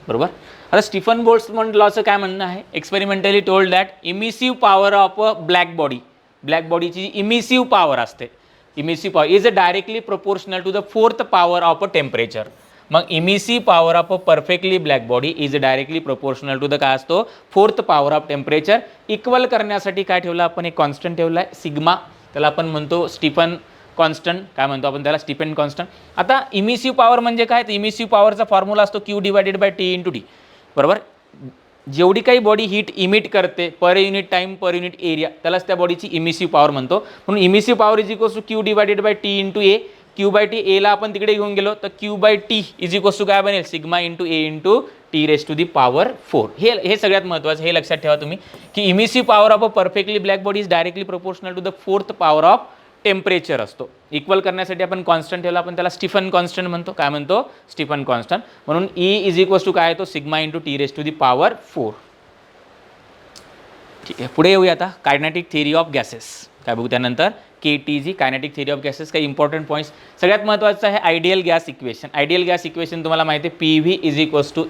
बरोबर. आता स्टीफन बोल्ट्झमन लॉचं काय म्हणणं आहे, experimentally told that emissive power of a black बॉडीची जी इमिसिव्ह पॉवर असते, emissive power is directly proportional to the 4th power of a temperature. मग emissive power of a perfectly black body is directly proportional to the काय असतो, 4th power of temperature. Equal करण्यासाठी काय ठेवलं आपण, एक constant ठेवला आहे सिग्मा, त्याला आपण म्हणतो स्टीफन कॉन्स्टंट. काय म्हणतो आपण त्याला, स्टीफन कॉन्स्टंट. आता इमिसिव्ह पॉवर म्हणजे काय, तर इमिसिव्ह पॉवरचा फॉर्म्युला असतो Q/T/T, बरोबर. जेवढी काही बॉडी हीट इमिट करते per unit time per unit area त्यालाच त्या बॉडीची इमिसिव्ह पॉवर म्हणतो. म्हणून इमिसिव्ह पॉवर Q/T/T. Q/T एला आपण तिकडे घेऊन गेलो तर Q/T काय बनेल, सिग्मा × A×T⁴. हे सगळ्यात महत्त्वाचं, हे लक्षात ठेवा तुम्ही की emissive power of a perfectly black body is directly proportional to the 4th power of temperature असतो. इक्वल करण्यासाठी आपण कॉन्स्टंट ठेवला, आपण त्याला स्टीफन कॉन्स्टंट म्हणतो. काय म्हणतो, स्टीफन कॉन्स्टंट. म्हणून E काय तो सिग्मा × T⁴. ठीक आहे. पुढे येऊया आता, कायनेटिक थिअरी ऑफ गॅसेस. काय बघू त्यानंतर KTG kinetic theory of gases. काही इम्पॉर्टंट पॉईंट्स. सगळ्यात महत्त्वाचं आहे ideal gas equation. Ideal gas equation तुम्हाला माहिती आहे PV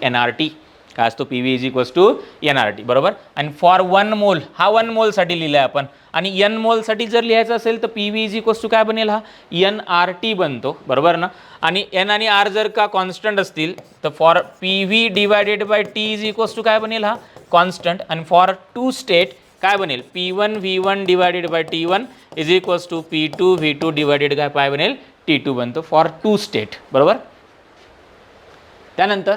= NRT. काय असतो PV = NRT बरोबर. आणि फॉर 1 मोल, हा 1 मोलसाठी लिहिला आहे आपण. आणि N मोलसाठी जर लिहायचं असेल तर PV = काय बनेल, हा NRT बनतो बरोबर ना. आणि N आणि R जर का कॉन्स्टंट असतील तर फॉर PV / T काय बनेल, हा कॉन्स्टंट. आणि फॉर 2 स्टेट काय बनेल, P1 V1 / T1 = P2 V2 काय बनेल, T2 बनतो फॉर 2 स्टेट बरोबर. त्यानंतर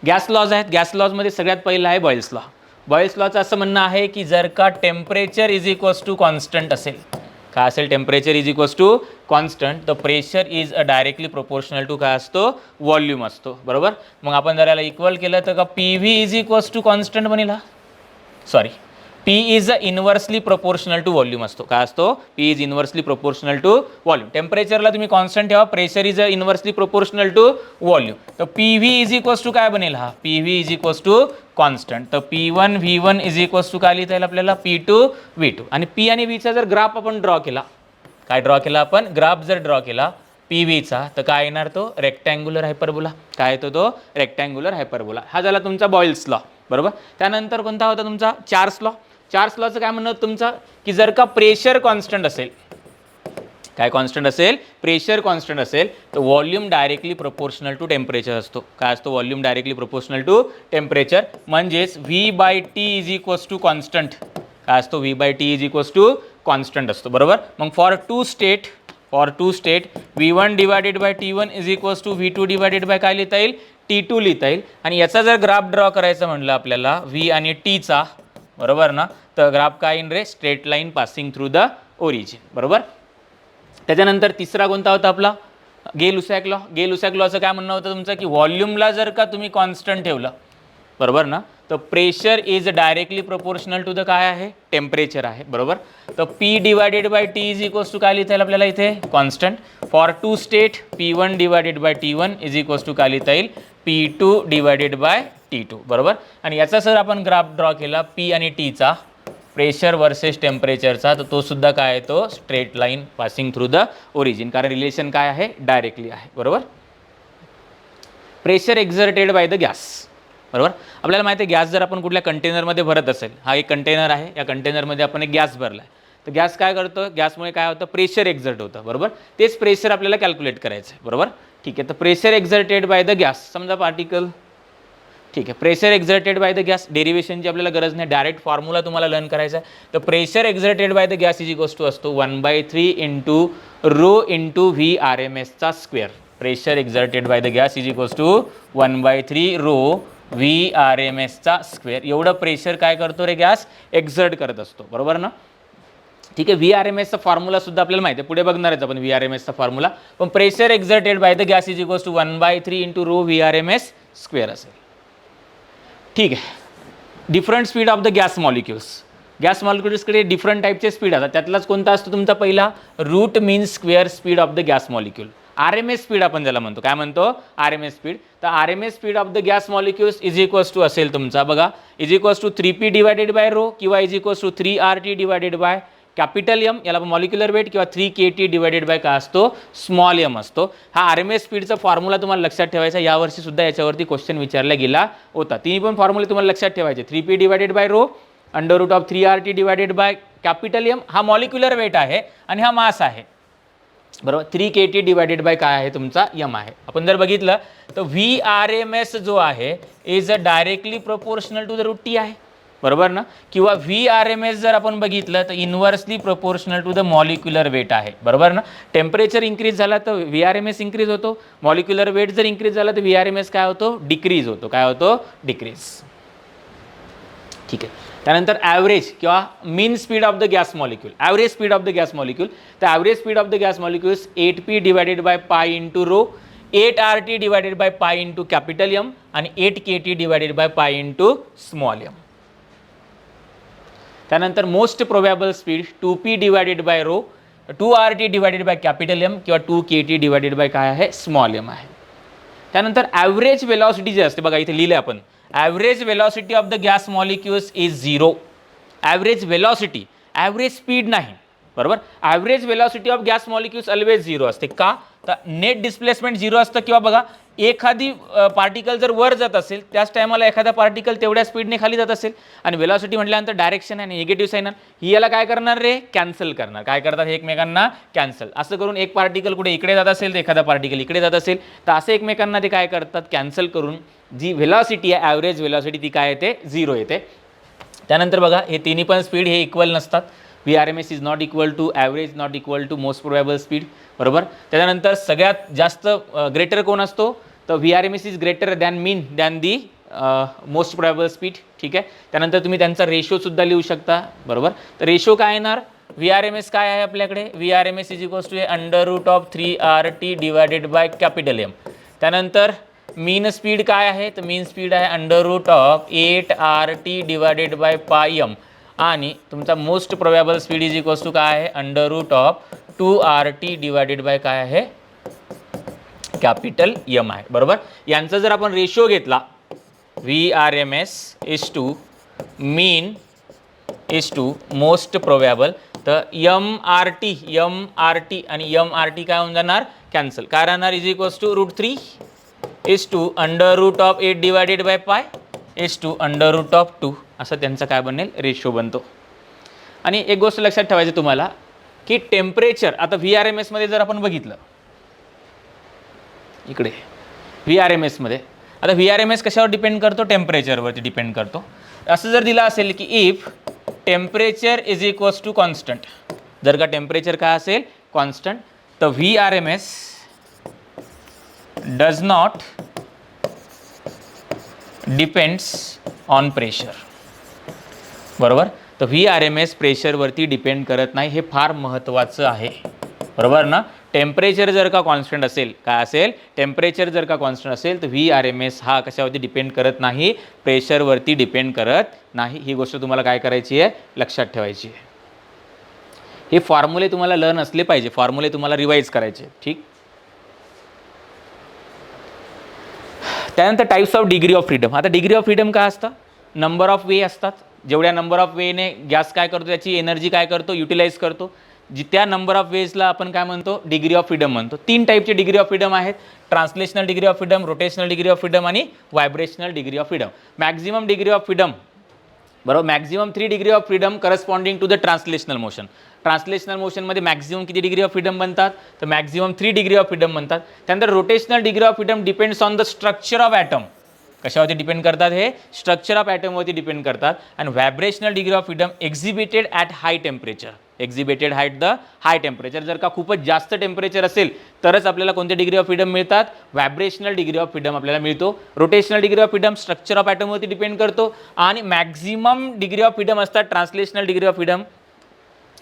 गॅस लॉज आहेत. गॅस लॉजमध्ये सगळ्यात पहिला आहे बॉयल्स लॉ. बॉयल्स लॉचं असं म्हणणं आहे की जर का टेम्परेचर = कॉन्स्टंट असेल, काय असेल, टेम्परेचर = कॉन्स्टंट, तर pressure is directly proportional to काय असतो, व्हॉल्यूम असतो बरोबर. मग आपण जर याला इक्वल केलं तर का PV = कॉन्स्टंट बनेल, हा sorry P is inversely proportional to volume असतो. काय असतो, P is inversely proportional to volume. टेम्परेचरला तुम्ही कॉन्स्टंट ठेवा, pressure is inversely proportional to volume. तर PV = काय बनेल, हा PV = कॉन्स्टंट. तर P1 V1 काय लिहिता येईल आपल्याला, P2 V2. आणि P आणि Vचा जर ग्राफ आपण ड्रॉ केला, काय ड्रॉ केला आपण, ग्राफ जर ड्रॉ केला PVचा, तर काय येणार, तो रेक्टँग्युलर हायपरबोला. काय येतो तो, रेक्टँग्युलर हायपरबोला. हा झाला तुमचा बॉयल्स लॉ बरोबर. त्यानंतर कोणता होता तुमचा, चार्ल्स लॉ. चार्ल्स लॉचं काय म्हणणं तुमचं, की जर का प्रेशर कॉन्स्टंट असेल, काय कॉन्स्टंट असेल, प्रेशर कॉन्स्टंट असेल, तर volume directly proportional to temperature असतो. काय असतो, volume directly proportional to temperature. म्हणजेच V/T = कॉन्स्टंट. काय असतो, V/T = कॉन्स्टंट असतो बरोबर. मग for 2 state V1 / T1 V2 काय लिहिता येईल, T2 लिहिता येईल. आणि याचा जर ग्राफ ड्रॉ करायचं म्हटलं आपल्याला V आणि Tचा बरोबर ना, तर ग्राफ काय येईल रे, straight line passing through the origin बरोबर. त्याच्यानंतर तिसरा कोणता होता आपला, गे-लुसॅक लॉ. गे-लुसॅक लॉचं काय म्हणणं होतं तुमचं, की व्हॉल्यूमला जर का तुम्ही कॉन्स्टंट ठेवलं बरोबर ना, तर pressure is directly proportional to the काय आहे, टेम्परेचर आहे बरोबर. तर P / T काय लिहिता येईल आपल्याला इथे, constant. For 2 state P1 / T1 काय लिहिता येईल, P2 / T2 बरोबर. आणि याचा सर आपण ग्राफ ड्रॉ केला P आणि Tचा, प्रेशर वर्सेस टेम्परेचरचा, तर तो सुद्धा काय आहे, तो straight line passing through the origin. कारण रिलेशन काय आहे, डायरेक्टली आहे बरोबर. Pressure exerted by the gas बरोबर. आपल्याला माहिती आहे गॅस जर आपण कुठल्या कंटेनरमध्ये भरत असेल, हा एक कंटेनर आहे, या कंटेनरमध्ये आपण एक गॅस भरला आहे, तर गॅस काय करतो, गॅसमुळे काय होतं, प्रेशर एक्झर्ट होतं बरोबर. तेच प्रेशर आपल्याला कॅल्क्युलेट करायचं आहे बरोबर. ठीक आहे, तर pressure exerted by the gas, समजा पार्टिकल, ठीक आहे, pressure exerted by the gas, डेरिवेशनची आपल्याला गरज नाही, डायरेक्ट फॉर्म्युला तुम्हाला लर्न करायचा आहे. तर pressure exerted by the gas असतो 1/3 × rho × VRMS². Pressure exerted by the gas 1/3 rho VRMS². एवढं प्रेशर काय करतो रे, गॅस एक्झर्ट करत असतो बरोबर ना. ठीक आहे, VRMSचा फॉर्म्युला सुद्धा आपल्याला माहिती आहे, पुढे बघणार आहेत आपण VRMSचा फॉर्म्युला. पण pressure exerted by the gas 1/3 × rho VRMS² असेल. ठीक आहे, different speed of the gas molecules. Gas मॉलिक्युल्सकडे डिफरंट टाईपचे स्पीड असतात. त्यातलाच कोणता असतो तुमचा पहिला, root mean square speed of the gas molecule. RMS speed आपण ज्याला म्हणतो, काय म्हणतो, RMS स्पीड. तर RMS speed of the gas molecules असेल तुमचा बघा, =3p / रो किंवा =3RT कॅपिटल M, याला मॉलिक्युलर वेट, किंवा 3kT / काय असतो, स्मॉल m असतो. हा RMS स्पीडचा फॉर्म्युला तुम्हाला लक्षात ठेवायचा. यावर्षी सुद्धा याच्यावरती क्वेश्चन विचारला गेला होता. तिन्ही पण फॉर्म्युले तुम्हाला लक्षात ठेवायचे. 3p / rho √3RT capital M हा मॉलिक्युलर वेट आहे आणि हा मास आहे बरोबर. 3kT / काय आहे तुमचा, m आहे. आपण जर बघितलं तर VRMS जो आहे is directly proportional to the √T आहे बरोबर ना. किंवा VRMS जर आपण बघितलं तर inversely proportional to the molecular weight आहे बरोबर ना. टेम्परेचर इन्क्रीज झाला तर VRMS इन्क्रीज होतो, मॉलिक्युलर वेट जर इन्क्रीज झाला तर VRMS काय होतो, डिक्रीज होतो. काय होतो, डिक्रीज. ठीक आहे, त्यानंतर ॲव्हरेज किंवा mean speed of the gas molecule, average speed of the gas molecule. तर average speed of the gas molecules 8p / π × rho, 8RT / π × capital M आणि 8kT / π × स्मॉल m. त्यानंतर most probable speed 2p / rho, 2RT / capital M किंवा 2kT / काय आहे, small m आहे. त्यानंतर average velocity जे असते बघा, इथे लिहिले आपण, average velocity of the gas molecules is 0. Average velocity, average speed नाही बरोबर. Average velocity of gas molecules always zero असते. का? तर नेट डिस्प्लेसमेंट झिरो असतं किंवा बघा एखादी पार्टिकल जर वर जात असेल त्याच टायमाला एखादा पार्टिकल तेवढ्या स्पीडने खाली जात असेल आणि वेलॉसिटी म्हटल्यानंतर डायरेक्शन आहे निगेटिव्ह साईन ही याला काय करणार रे कॅन्सल करणार. काय करतात हे एकमेकांना कॅन्सल. असं करून एक पार्टिकल कुठे इकडे जात असेल तर एखादा पार्टिकल इकडे जात असेल तर असं एकमेकांना ते काय करतात कॅन्सल करून जी वेलॉसिटी आहे ॲव्हरेज वेलॉसिटी ती काय येते झिरो येते. त्यानंतर बघा हे तिन्ही पण स्पीड हे इक्वल नसतात. VRMS is not equal to average not equal to most probable speed. बरोबर. त्याच्यानंतर सगळ्यात जास्त ग्रेटर कोण असतो तर VRMS is greater than mean than the most probable speed. ठीक आहे. त्यानंतर तुम्ही त्यांचा रेशोसुद्धा लिहू शकता. बरोबर. तर रेशो काय येणार VRMS काय आहे आपल्याकडे VRMS is equals to √3RT divided by capital M. त्यानंतर मीन स्पीड काय आहे तर मीन स्पीड आहे √8RT डिवायडेड बाय πm आणि तुमचा most probable speed is equals to काय आहे √2RT डिवायडेड बाय काय आहे कॅपिटल M आहे. बरोबर. यांचा जर आपण रेशो घेतला VRMS is to mean is to most probable तर MRT आणि MRT काय होऊन जाणार कॅन्सल. काय राहणार is equals to √3 is to √8 divided by pi is to √2 असं त्यांचा काय बनेल रेशो बनतो. आणि एक गोष्ट लक्षात ठेवायची तुम्हाला की टेम्परेचर आता VRMS मध्ये जर आपण बघितलं इकडे VRMS मध्ये आता VRMS कशावर डिपेंड करतो टेम्परेचरवरती डिपेंड करतो. असं जर दिलं असेल की if temperature is equals to constant जर का टेम्परेचर काय असेल कॉन्स्टंट तर VRMS does not depends on pressure. बरोबर. तर VRMS प्रेशरवरती डिपेंड करत नाही. हे फार महत्त्वाचं आहे. बरोबर ना. टेम्परेचर जर का कॉन्स्टंट असेल काय असेल टेम्परेचर जर का कॉन्स्टंट असेल तर VRMS हा कशावरती डिपेंड करत नाही प्रेशरवरती डिपेंड करत नाही. ही गोष्ट तुम्हाला काय करायची आहे लक्षात ठेवायची आहे. हे फॉर्म्युले तुम्हाला लर्न असले पाहिजे. फॉर्म्युले तुम्हाला रिवाइज करायचे. ठीक. त्यानंतर types of degree of freedom. आता डिग्री ऑफ फ्रीडम काय असतं नंबर ऑफ वे असतात. जेवढ्या नंबर ऑफ वेने गॅस काय करतो त्याची एनर्जी काय करतो युटिलाइज करतो. त्या नंबर ऑफ वेजला आपण काय म्हणतो डिग्री ऑफ फ्रीडम म्हणतो. 3 टाईपचे डिग्री ऑफ फ्रीडम आहेत. Translational degree of freedom rotational degree of freedom आणि vibrational degree of freedom. Maximum degree of freedom बरोबर maximum 3 degree of freedom corresponding to the translational motion. Translational मोशनमध्ये maximum किती degree of freedom बनतात तर maximum 3 degree of freedom बनतात. त्यानंतर rotational degree of freedom depends on the structure of atom. कशावरती depend करतात हे स्ट्रक्चर ऑफ ॲटमवरती डिपेंड करतात. आणि vibrational degree of freedom exhibited at high temperature exhibited at the high temperature. जर का खूपच जास्त टेम्परेचर असेल तरच आपल्याला कोणते डिग्री ऑफ फ्रीडम मिळतात व्हायब्रेशनल डिग्री ऑफ फ्रीडम आपल्याला मिळतो. Rotational degree of freedom structure of ॲटमवरती डिपेंड करतो आणि मॅक्झिमम डिग्री ऑफ फ्रीडम असतात ट्रान्सलेशनल डिग्री ऑफ फ्रीडम.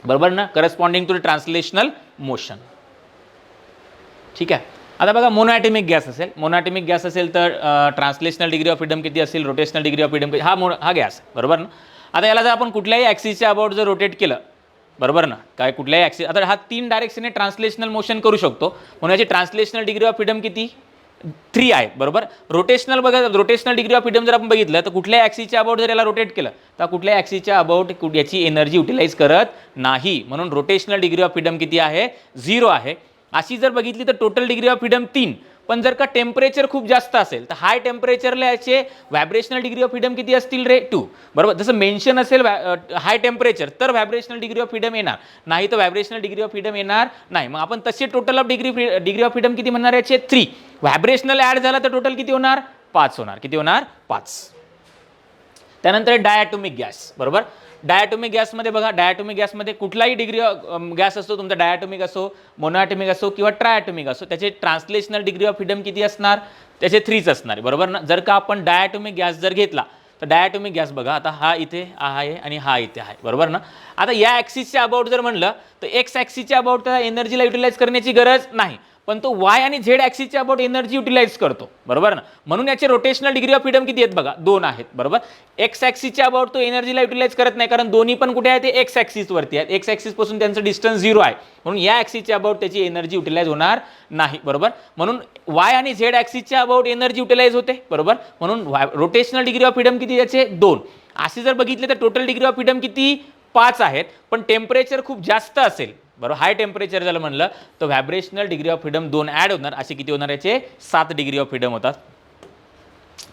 बरोबर ना corresponding to the translational motion. ठीक आहे. आता बघा मोनोॲटॉमिक गॅस असेल मोनोॲटॉमिक गॅस असेल तर ट्रान्सलेशनल डिग्री ऑफ फ्रीडम किती असेल रोटेशनल डिग्री ऑफ फ्रीडम हा गॅस बरोबर ना. आता याला जर आपण कुठल्याही ॲक्सिसच्या अबाउट जर रोटेट केलं बरोबर ना काय कुठल्याही ॲक्सिस आता हा 3 डायरेक्शनने ट्रान्सलेशनल मोशन करू शकतो म्हणून याची ट्रान्सलेशनल डिग्री ऑफ फ्रीडम किती 3 आहे. बरोबर. रोटेशनल बघा रोटेशनल डिग्री ऑफ फ्रीडम जर आपण बघितलं तर कुठल्याही ॲक्सिसच्या अबाउट जर याला रोटेट केलं तर कुठल्याही ॲक्सिसच्या अबाउट याची एनर्जी युटिलाइज करत नाही म्हणून रोटेशनल डिग्री ऑफ फ्रीडम किती आहे 0 आहे. अशी जर बघितली तर टोटल डिग्री ऑफ फ्रीडम 3. पण जर का टेम्परेचर खूप जास्त असेल तर हाय टेम्परेचरला याचे व्हायब्रेशनल डिग्री ऑफ फ्रीडम किती असतील रे 2. बरोबर. जसं मेन्शन असेल हाय टेम्परेचर तर व्हायब्रेशनल डिग्री ऑफ फ्रीडम येणार नाही तर व्हायब्रेशनल डिग्री ऑफ फ्रीडम येणार नाही. मग आपण तसे total of degree of freedom किती म्हणणार याचे 3. व्हायब्रेशनल ॲड झाला तर टोटल किती होणार 5 होणार. किती होणार 5. त्यानंतर डायॲटॉमिक गॅस. बरोबर. डायॲटॉमिक गॅसमध्ये बघा डायॲटॉमिक गॅसमध्ये कुठलाही डिग्री गॅस असतो तुमचा डायॲटॉमिक असो मोनोॲटॉमिक असो किंवा ट्रायॲटॉमिक असो त्याचे ट्रान्सलेशनल डिग्री ऑफ फ्रीडम किती असणार त्याचे 3च असणार. बरोबर ना. जर का आपण डायॲटॉमिक गॅस जर घेतला तर डायॲटॉमिक गॅस बघा आता हा इथे आहे आणि हा इथे आहे. बरोबर ना. आता या ॲक्सिसच्या अबाउट जर म्हणलं तर एक्स ॲक्सिसच्या अबाउट त्या एनर्जीला युटिलाइज करण्याची गरज नाही पण तो वाय आणि झेड ॲक्सिसच्या अबाउट एनर्जी युटिलाइज करतो. बरोबर ना. म्हणून याचे रोटेशनल डिग्री ऑफ फ्रीडम किती आहेत बघा 2 आहेत. बरोबर. एक्स ॲक्सिसच्या अबाउट तो एनर्जीला युटिलाइज करत नाही कारण दोन्ही पण कुठे आहेत ते एक्स ॲक्सिसवरती आहेत. एक्स ॲक्सिसपासून त्यांचं डिस्टन्स 0 आहे म्हणून या ॲक्सिसच्या अबाउट त्याची एनर्जी युटिलाइज होणार नाही. बरोबर. म्हणून वाय आणि झेड ॲक्सिसच्या अबाउट एनर्जी युटिलाइज होते. बरोबर. म्हणून रोटेशनल डिग्री ऑफ फ्रीडम किती याचे 2. असे जर बघितले तर टोटल डिग्री ऑफ फ्रीडम किती 5 आहेत, पण टेम्परेचर खूप जास्त असेल, बरोबर, हाय टेम्परेचर झालं म्हणलं तर vibrational degree of freedom 2 add होणार, असे किती होणार याचे 7 डिग्री ऑफ फ्रीडम होतात.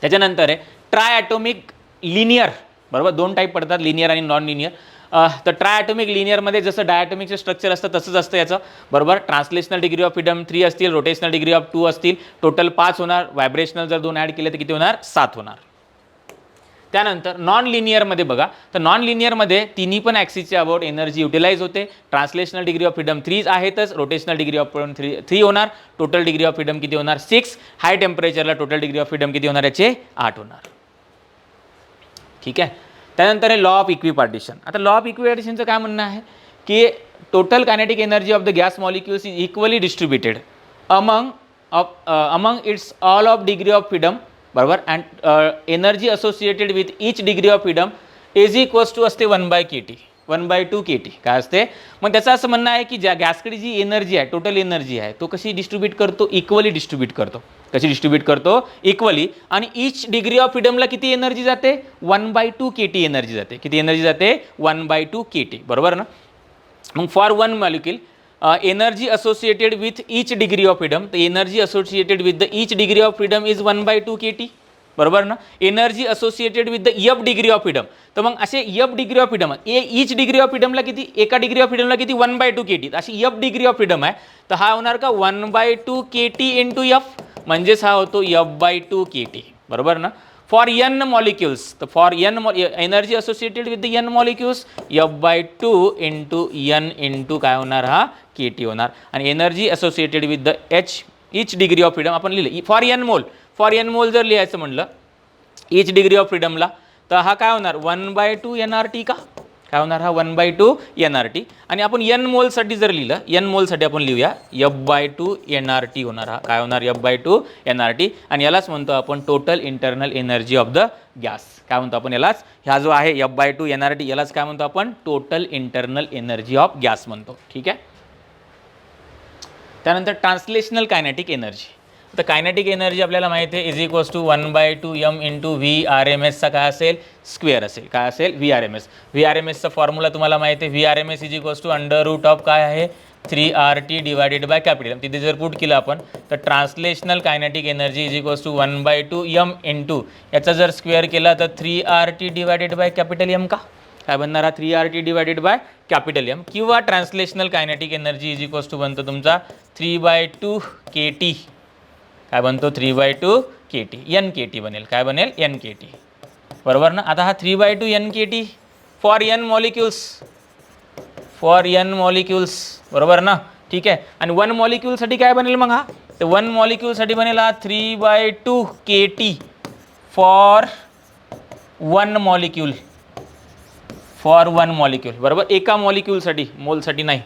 त्याच्यानंतर आहे ट्राय ॲटोमिक लिनियर, बरोबर, 2 टाईप पडतात, लिनियर आणि नॉन लिनियर. तर ट्राय ॲटोमिक लिनियरमध्ये जसं डायॲटोमिकचं स्ट्रक्चर असतं तसंच असतं याचं, बरोबर. ट्रान्सलेशनल डिग्री ऑफ फ्रीडम 3 असतील, रोटेशनल डिग्री ऑफ 2 असतील, टोटल 5 होणार. व्हायब्रेशनल जर 2 ॲड केले तर किती होणार, 7 होणार. त्यानंतर नॉन लिनियरमध्ये बघा, तर नॉन लिनियरमध्ये तिन्ही पण ॲक्सिसच्या अबाउट एनर्जी युटिलाइज होते. ट्रान्सलेशनल डिग्री ऑफ फ्रीडम 3 आहेतच, रोटेशनल डिग्री ऑफ फ्रीडम 3 होणार, टोटल डिग्री ऑफ फ्रीडम किती होणार 6. हाय टेम्परेचरला टोटल डिग्री ऑफ फ्रीडम किती होणार याचे 8 होणार. ठीक आहे. त्यानंतर आहे लॉ ऑफ इक्विपार्टिशन. आता लॉ ऑफ इक्विपार्टिशनचं काय म्हणणं आहे की total kinetic energy of the gas molecules is equally distributed among its all of degree of freedom, बरोबर. And energy associated with each degree of freedom is equals to असते 1/kT, 1/2 kT काय असते. मग त्याचं असं म्हणणं आहे की ज्या गॅसकडे जी एनर्जी आहे, टोटल एनर्जी आहे, तो कशी डिस्ट्रीब्यूट करतो, इक्वली डिस्ट्रीब्यूट करतो. कशी डिस्ट्रीब्यूट करतो, इक्वली. आणि ईच डिग्री ऑफ फ्रीडमला किती एनर्जी जाते, 1/2 kT एनर्जी जाते. किती एनर्जी जाते, 1/2 kT, बरोबर ना. मग for one molecule energy associated with each degree of freedom, तर energy associated with the each degree of freedom is 1/2 kT, बरोबर ना. Energy associated with the f degree of freedom, तर मग असे f degree of freedom each degree of फ्रीडमला किती, एका degree of फ्रीडमला किती 1/2 kT, अशी एफ डिग्री ऑफ फ्रीडम आहे. तर हा होणार का 1/2 kT इंटू एफ, म्हणजेच हा होतो f/2 kT, बरोबर ना. फॉर n मॉलिक्युल्स, तर for n energy associated with the n molecules f/2 into n into काय होणार, हा kT होणार. आणि energy associated with the each degree of freedom आपण लिहिलं फॉर n मोल जर लिहायचं म्हणलं ईच डिग्री ऑफ फ्रीडमला, तर हा काय होणार 1/2 nRT का, काय होणार हा 1/2 nRT. आणि आपण n मोलसाठी जर लिहिलं, n मोलसाठी आपण लिहूया f/2 nRT होणार, हा काय होणार f/2 nRT. आणि यालाच म्हणतो आपण total internal energy of the gas. काय म्हणतो आपण यालाच, ह्या जो आहे f/2 nRT यालाच काय म्हणतो आपण total internal energy of gas म्हणतो. ठीक आहे. त्यानंतर ट्रान्सलेशनल कायनेटिक एनर्जी. तर कायनेटिक एनर्जी आपल्याला माहिती आहे is equals to 1/2 m into VRMSचा काय असेल, स्क्वेअर असेल. काय असेल, VRMS. VRMSचा फॉर्म्युला तुम्हाला माहिती आहे, VRMS इज इक्वल्स टू √ऑफ काय आहे 3RT डिवायडेड बाय कॅपिटल. तिथे जर पुट केलं आपण तर translational kinetic energy is equals to 1/2 m into याचा जर स्क्वेअर केला तर 3RT divided by capital M का, काय बनणार हा 3RT divided by capital M. किंवा translational kinetic energy is equals to बनतो तुमचा 3/2 kT, काय बनतो 3/2 kT, NKT बनेल. काय बनेल, NKT, बरोबर ना. आता हा 3/2 NKT फॉर n मॉलिक्युल्स, बरोबर ना. ठीक आहे. आणि 1 मॉलिक्युलसाठी काय बनेल मग हा, तर 1 मॉलिक्युलसाठी बनेल हा 3/2 kT फॉर 1 मॉलिक्यूल, बरोबर. एका मॉलिक्यूलसाठी, मोलसाठी नाही,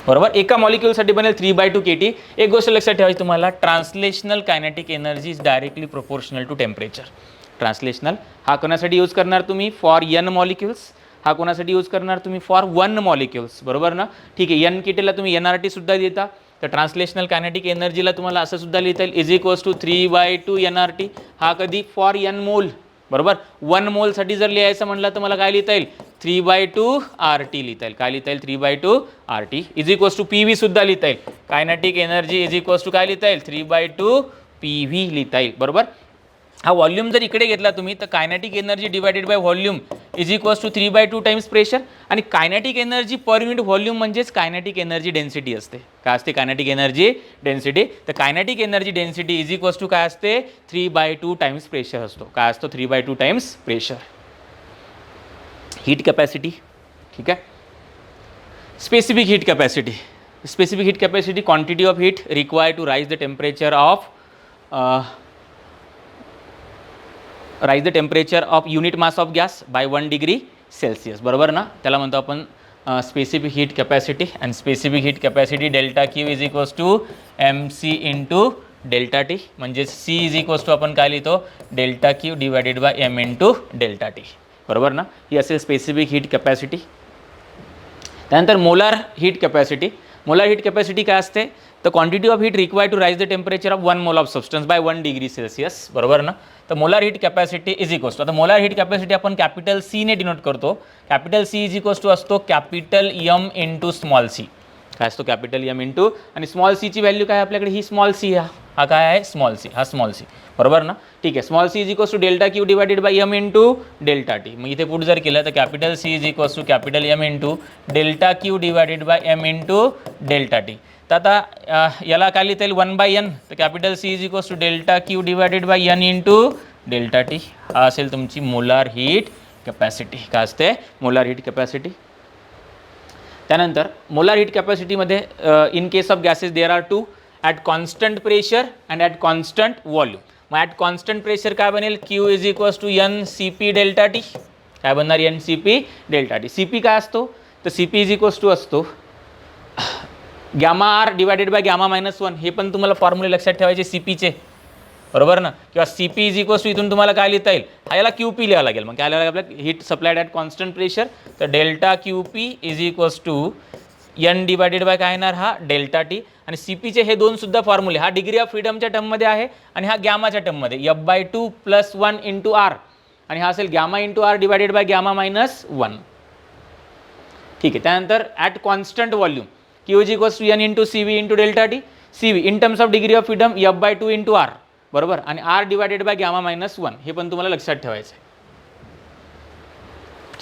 बरोबर. एका मॉलिक्यूलसाठी बनेल 3/2 kT. एक गोष्ट लक्षात ठेवायची तुम्हाला, translational kinetic energy is directly proportional to temperature. Translational हा कोणासाठी यूज करणार तुम्ही, फॉर n मॉलिक्युल्स. हा कोणासाठी यूज करणार तुम्ही, फॉर 1 मॉलिक्युल्स, बरोबर ना. ठीक आहे. NKTला तुम्ही nRT सुद्धा देता, तर ट्रान्सलेशनल कायनेटिक एनर्जीला तुम्हाला असं सुद्धा लिहिता येईल इज इक्वल्स टू 3/2 nRT. हा कधी फॉर n मोल, बरोबर. 1 मोलसाठी जर लिहायचं म्हटलं तर मला काय लिहिता येईल 3/2 RT लिहिता येईल. काय लिहिता येईल 3/2 RT is equals to PV सुद्धा लिहिता येईल. Kinetic energy is equals to काय लिहिता येईल 3/2 PV लिहिता येईल, बरोबर. हा व्हॉल्यूम जर इकडे घेतला तुम्ही तर kinetic energy divided by volume is equals to 3/2 times pressure. आणि kinetic energy per unit volume म्हणजेच कायनेटिक एनर्जी डेन्सिटी असते. काय असते, कायनेटिक एनर्जी डेन्सिटी. तर kinetic energy density is equals to काय असते 3/2 टाइम्स प्रेशर असतो. काय असतो 3/2 टाइम्स प्रेशर. हीट कॅपॅसिटी, ठीक आहे. Specific heat capacity. Specific heat capacity quantity of heat required to raise the temperature of unit mass of gas by 1 degree Celsius, बरोबर ना. त्याला म्हणतो आपण specific heat capacity. And specific heat capacity delta Q is equals to MC into delta T. म्हणजे C is equals to आपण काय लिहितो delta Q divided by M into delta T, बरोबर ना. ही असेल स्पेसिफिक हीट कॅपॅसिटी. त्यानंतर molar heat capacity. Molar heat capacity काय असते, तर quantity of heat required to raise the temperature of 1 mole of substance by 1 degree Celsius, बरोबर ना. तर molar heat capacity is equals to, आता मोलार हीट कॅपॅसिटी आपण capital C ने denote करतो. Capital C is equals to असतो capital M into small C. काय असतो, कॅपिटल एम इंटू, आणि स्मॉल सी ची व्हॅल्यू काय आपल्याकडे, ही स्मॉल सी, हा काय आहे स्मॉल सी, हा स्मॉल सी, बरोबर ना. ठीक आहे, small c is equals to delta Q divided by M into delta T. मग इथे पुट जर केलं तर capital C is equals to capital M into delta Q divided by M into delta T. तर आता याला काय लिहिता येईल 1/n, तर capital C is equals to delta Q divided by N into delta T. हा असेल तुमची मोलार हीट कॅपॅसिटी. काय असते, मोलार हीट कॅपॅसिटी. त्यानंतर मोलार हीट कॅपॅसिटीमध्ये in case of gases there are two, at constant pressure and at constant volume. मग at constant pressure काय बनेल, Q is equals to N C P delta T. काय बनणार, N C P delta T. C P काय असतो, तर C P is equals to असतो gamma R divided by gamma -1. हे पण तुम्हाला फॉर्म्युले लक्षात ठेवायचे सी पीचे, बरोबर ना. किंवा C P is equals to, इथून तुम्हाला काय लिहिता येईल, हा याला क्यू पी लिहावं लागेल. मग काय लिहावं लागेल आपल्याला, heat supplied at constant pressure, तर delta Q P is equals to N divided by काय येणार, हा डेल्टा टी. आणि सी पीचे हे दोन सुद्धा फॉर्म्युले, हा डिग्री ऑफ फ्रीडमच्या टर्ममध्ये आहे आणि हा गॅमाच्या टर्ममध्ये f/2 + 1 इंटू आर, आणि हा असेल gamma into R divided by gamma -1. ठीक आहे. त्यानंतर at constant volume Q is equals to N into C V into delta T. C V in terms of degree of freedom f/2 into R, बरोबर, आणि R divided by gamma -1. हे पण तुम्हाला लक्षात ठेवायचं आहे.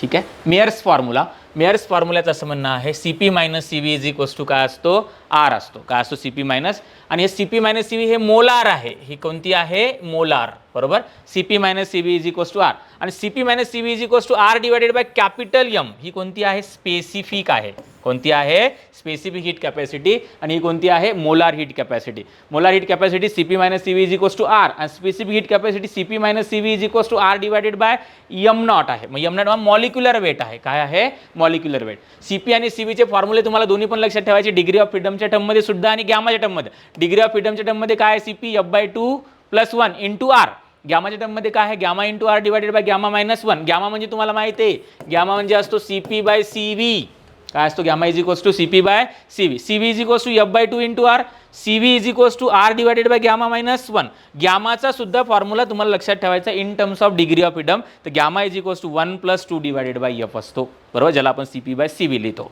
ठीक आहे. मेयर्स फॉर्म्युला, मेयर्स फॉर्म्युल्याचं असं म्हणणं आहे C P minus C V is equals to काय असतो, आर असतो. काय असतो, सी पी मायनस, आणि हे C P minus C V हे मोलार आहे. ही कोणती आहे, मोलार, बरोबर. C P minus C V is equals to R, आणि C P minus C V is equals to R divided by capital M. ही कोणती आहे, स्पेसिफिक आहे. कोणती आहे, स्पेसिफिक हीट कॅपॅसिटी, आणि ही कोणती आहे, molar heat capacity. Molar heat capacity C P minus C V is equals to R, आणि specific heat capacity C P minus C V is equals to R divided by M naught आहे. मग M naught हा molecular weight आहे. काय आहे, molecular weight. C P आणि C व्हीचे फॉर्म्युले तुम्हाला दोन्ही पण लक्षात ठेवायचे, डिग्री ऑफ फ्रीडमच्या टर्ममध्ये सुद्धा आणि गॅमाच्या टर्ममध्ये. डिग्री ऑफ फ्रीडमच्या टर्ममध्ये काय आहे, C P f/2 + 1 into R. गॅमाच्या टर्ममध्ये काय आहे, gamma into R divided by gamma -1. Gamma म्हणजे तुम्हाला माहिती आहे, गॅमा म्हणजे असतो C P by C V. काय असतो, gamma is equals to C P by C V. C V is equals to f/2 into R. C V is equals to R divided by gamma -1. गॅमाचा सुद्धा formula तुम्हाला लक्षात ठेवायचा in terms of degree of freedom. तर gamma is equals to 1 + 2 divided by F असतो, बरोबर, ज्याला आपण C P by C V लिहितो.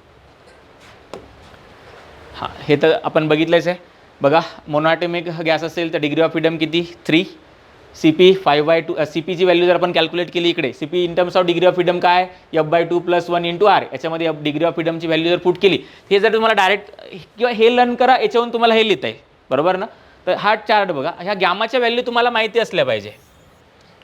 हां, हे तर आपण बघितलंच आहे. बघा, मोनोॲटॉमिक गॅस असेल तर डिग्री ऑफ फ्रीडम किती, 3. C P 5/2. सी पीची व्हॅल्यू जर आपण कॅल्क्युलेट केली इकडे, C P in terms of degree of freedom काय, f/2 + 1 इंटू आर. याच्यामध्ये डिग्री ऑफ फ्रीडमची व्हॅल्यू जर पुट केली, हे जर तुम्हाला डायरेक्ट किंवा हे लर्न करा, याच्यावरून तुम्हाला हे लिहिता येईल, बरोबर ना. तर हा चार्ट बघा, ह्या गॅमाच्या व्हॅल्यू तुम्हाला माहिती असल्या पाहिजे,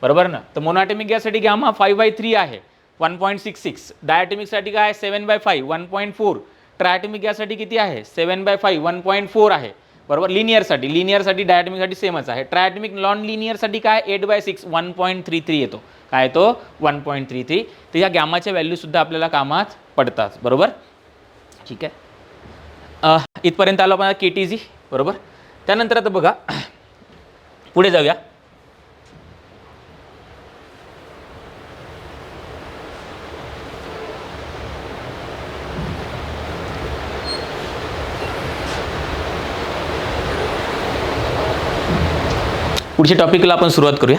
बरोबर ना. तर मोनोॲटॉमिक गॅससाठी गॅमा 5/3 आहे, 1.66. डायॲटॉमिकसाठी काय, 7/5, 1.4. ट्रायॲटॉमिक गॅससाठी किती आहे, 7/5, 1.4 आहे, बरोबर. लिनियरसाठी डायॲटॉमिकसाठी सेमच आहे. ट्रायॲटॉमिक नॉन लिनियरसाठी काय, 8/6, 1.33 येतो. काय तो, 1.33. तर या गॅमाच्या व्हॅल्यू सुद्धा आपल्याला कामात पडतात, बरोबर. ठीक आहे. इथपर्यंत आलो आपण KTG, बरोबर. त्यानंतर आता बघा, पुढे जाऊया. पुढच्या टॉपिकला आपण सुरुवात करूया.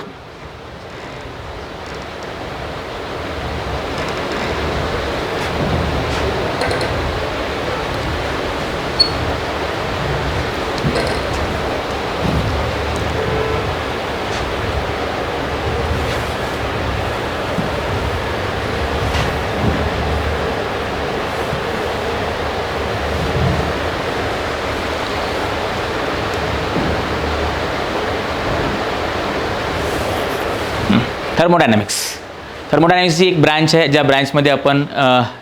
थर्मोडायनॅमिक्सची एक ब्रँच आहे, ज्या ब्रँचमध्ये आपण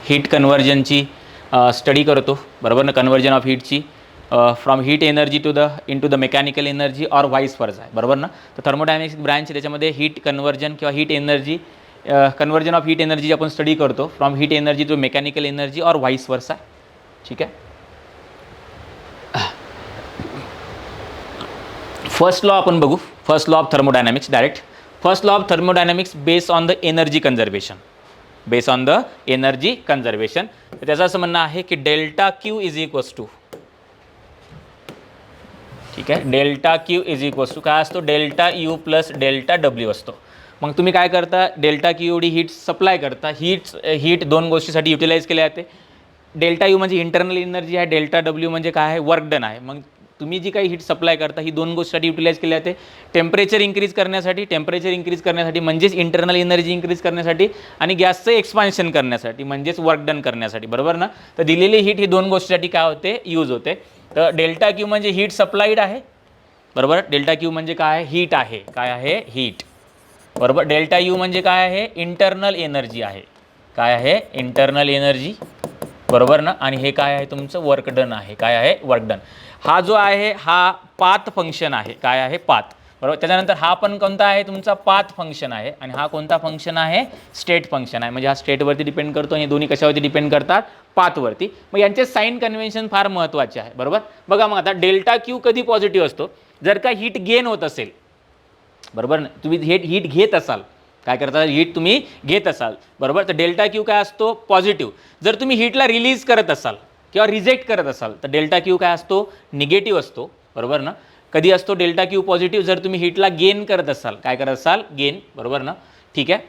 हीट कन्व्हर्जनची स्टडी करतो, बरोबर ना. कन्व्हर्जन ऑफ हीटची from heat energy into the mechanical energy और वाईस वर्सा आहे, बरोबर ना. तर थर्मोडायनॅमिक्स ब्रँच त्याच्यामध्ये हीट कन्व्हर्जन किंवा heat energy, conversion of heat energy आपण स्टडी करतो from heat energy to mechanical energy और वाईस वर्सा. ठीक आहे. फर्स्ट लॉ आपण बघू, first law of thermodynamics direct. First law of thermodynamics based on the energy conservation. Based on the energy conservation. त्याचं असं म्हणणं आहे की delta Q is equals to ठीक आहे. Delta Q is equals to काय असतो, delta U plus delta W असतो. मग तुम्ही काय करता, डेल्टा क्यू एवढी हीट सप्लाय करता. हीट दोन गोष्टीसाठी युटिलाइज केली जाते. डेल्टा यू म्हणजे इंटरनल एनर्जी आहे, डेल्टा डब्ल्यू म्हणजे काय आहे, वर्क डन आहे. मग तुम्ही जी काही हीट सप्लाय करता ही दोन गोष्टीसाठी युटिलाइज केली जाते. टेम्परेचर इंक्रीज करण्यासाठी म्हणजेच इंटरनल एनर्जी इंक्रीज करण्यासाठी, आणि गॅसचं एक्सपान्शन करण्यासाठी म्हणजेच वर्क डन करण्यासाठी, बरोबर ना. तर दिलेली हीट ही दोन गोष्टीसाठी काय होते, यूज होते. तर डेल्टा क्यू म्हणजे हीट सप्लाईड आहे, बरोबर. डेल्टा क्यू म्हणजे काय आहे, हीट आहे. काय आहे, हीट, बरोबर. डेल्टा यू म्हणजे काय आहे, इंटरनल एनर्जी आहे. काय आहे, इंटरनल एनर्जी, बरोबर ना. आणि हे काय आहे, तुमचं वर्क डन आहे. काय आहे, वर्क डन. हा जो आहे हा पाथ फंक्शन आहे. काय आहे, पाथ, बरोबर. त्याच्यानंतर हा पण कोणता आहे, तुमचा पाथ फंक्शन आहे. आणि हा कोणता फंक्शन आहे, स्टेट फंक्शन आहे. म्हणजे हा स्टेटवरती डिपेंड करतो आणि दोन्ही कशावरती डिपेंड करतात, पाथवरती. मग यांचे साइन कन्व्हेन्शन फार महत्त्वाचे आहे, बरोबर. बघा मग आता डेल्टा क्यू कधी पॉझिटिव्ह असतो, जर का हीट गेन होत असेल, बरोबर ना. तुम्ही हीट घेत असाल, काय करता, हीट तुम्ही घेत असाल, बरोबर. तर डेल्टा क्यू काय असतो, पॉझिटिव्ह. जर तुम्ही हीटला रिलीज करत असाल किंवा रिजेक्ट करत असाल तर डेल्टा क्यू काय असतो, निगेटिव्ह असतो, बरोबर ना. कधी असतो डेल्टा क्यू पॉझिटिव्ह, जर तुम्ही हीटला गेन करत असाल, काय करत असाल, गेन, बरोबर ना. ठीक आहे.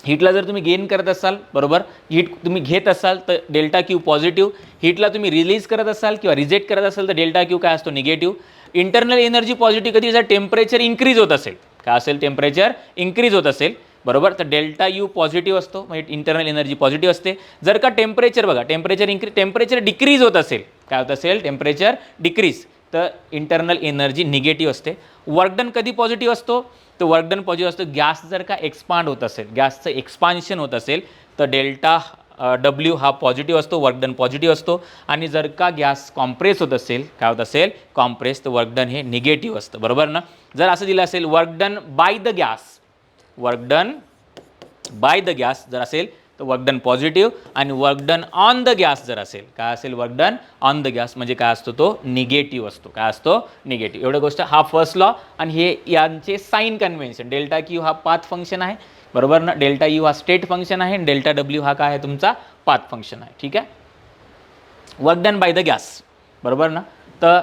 हीटला जर तुम्ही गेन करत असाल, बरोबर, हीट तुम्ही घेत असाल तर डेल्टा क्यू पॉझिटिव्ह. हीटला तुम्ही रिलीज करत असाल किंवा रिजेक्ट करत असाल तर डेल्टा क्यू काय असतो, निगेटिव्ह. इंटरनल एनर्जी पॉझिटिव्ह कधी, जर टेम्परेचर इंक्रीज होत असेल, काय असेल, टेम्परेचर इंक्रीज होत असेल, बरोबर. तर डेल्टा यू पॉझिटिव्ह असतो, म्हणजे इंटरनल एनर्जी पॉझिटिव्ह असते. जर का टेम्परेचर, बघा, टेम्परेचर डिक्रीज होत असेल, काय होत असेल, टेम्परेचर डिक्रीज, तर इंटरनल एनर्जी निगेटिव्ह असते. वर्कडन कधी पॉझिटिव्ह असतो, तर वर्कडन पॉझिटिव्ह असतो गॅस जर का एक्सपांड होत असेल, गॅसचं एक्सपान्शन होत असेल तर डेल्टा डब्ल्यू हा पॉझिटिव्ह असतो, वर्कडन पॉझिटिव्ह असतो. आणि जर का गॅस कॉम्प्रेस होत असेल, काय होत असेल, कॉम्प्रेस, तर वर्कडन हे निगेटिव्ह असतं, बरोबर ना. जर असं दिलं असेल work done bye the gas, work done bye the gas जर असेल तर वर्कडन पॉझिटिव्ह, आणि वर्कडन ऑन द गॅस जर असेल, काय असेल, वर्कडन ऑन द गॅस म्हणजे काय असतो, तो निगेटिव्ह असतो. काय असतो, निगेटिव्ह. एवढं गोष्ट, हा फर्स्ट लॉ. आणि हे यांचे साइन कन्व्हेन्शन, डेल्टा क्यू हा पाथ फंक्शन आहे, बरोबर ना. डेल्टा यू हा स्टेट फंक्शन आहे, आणि डेल्टा डब्ल्यू हा काय आहे, तुमचा पाथ फंक्शन आहे. ठीक आहे. Work done by the gas, बरोबर ना. तर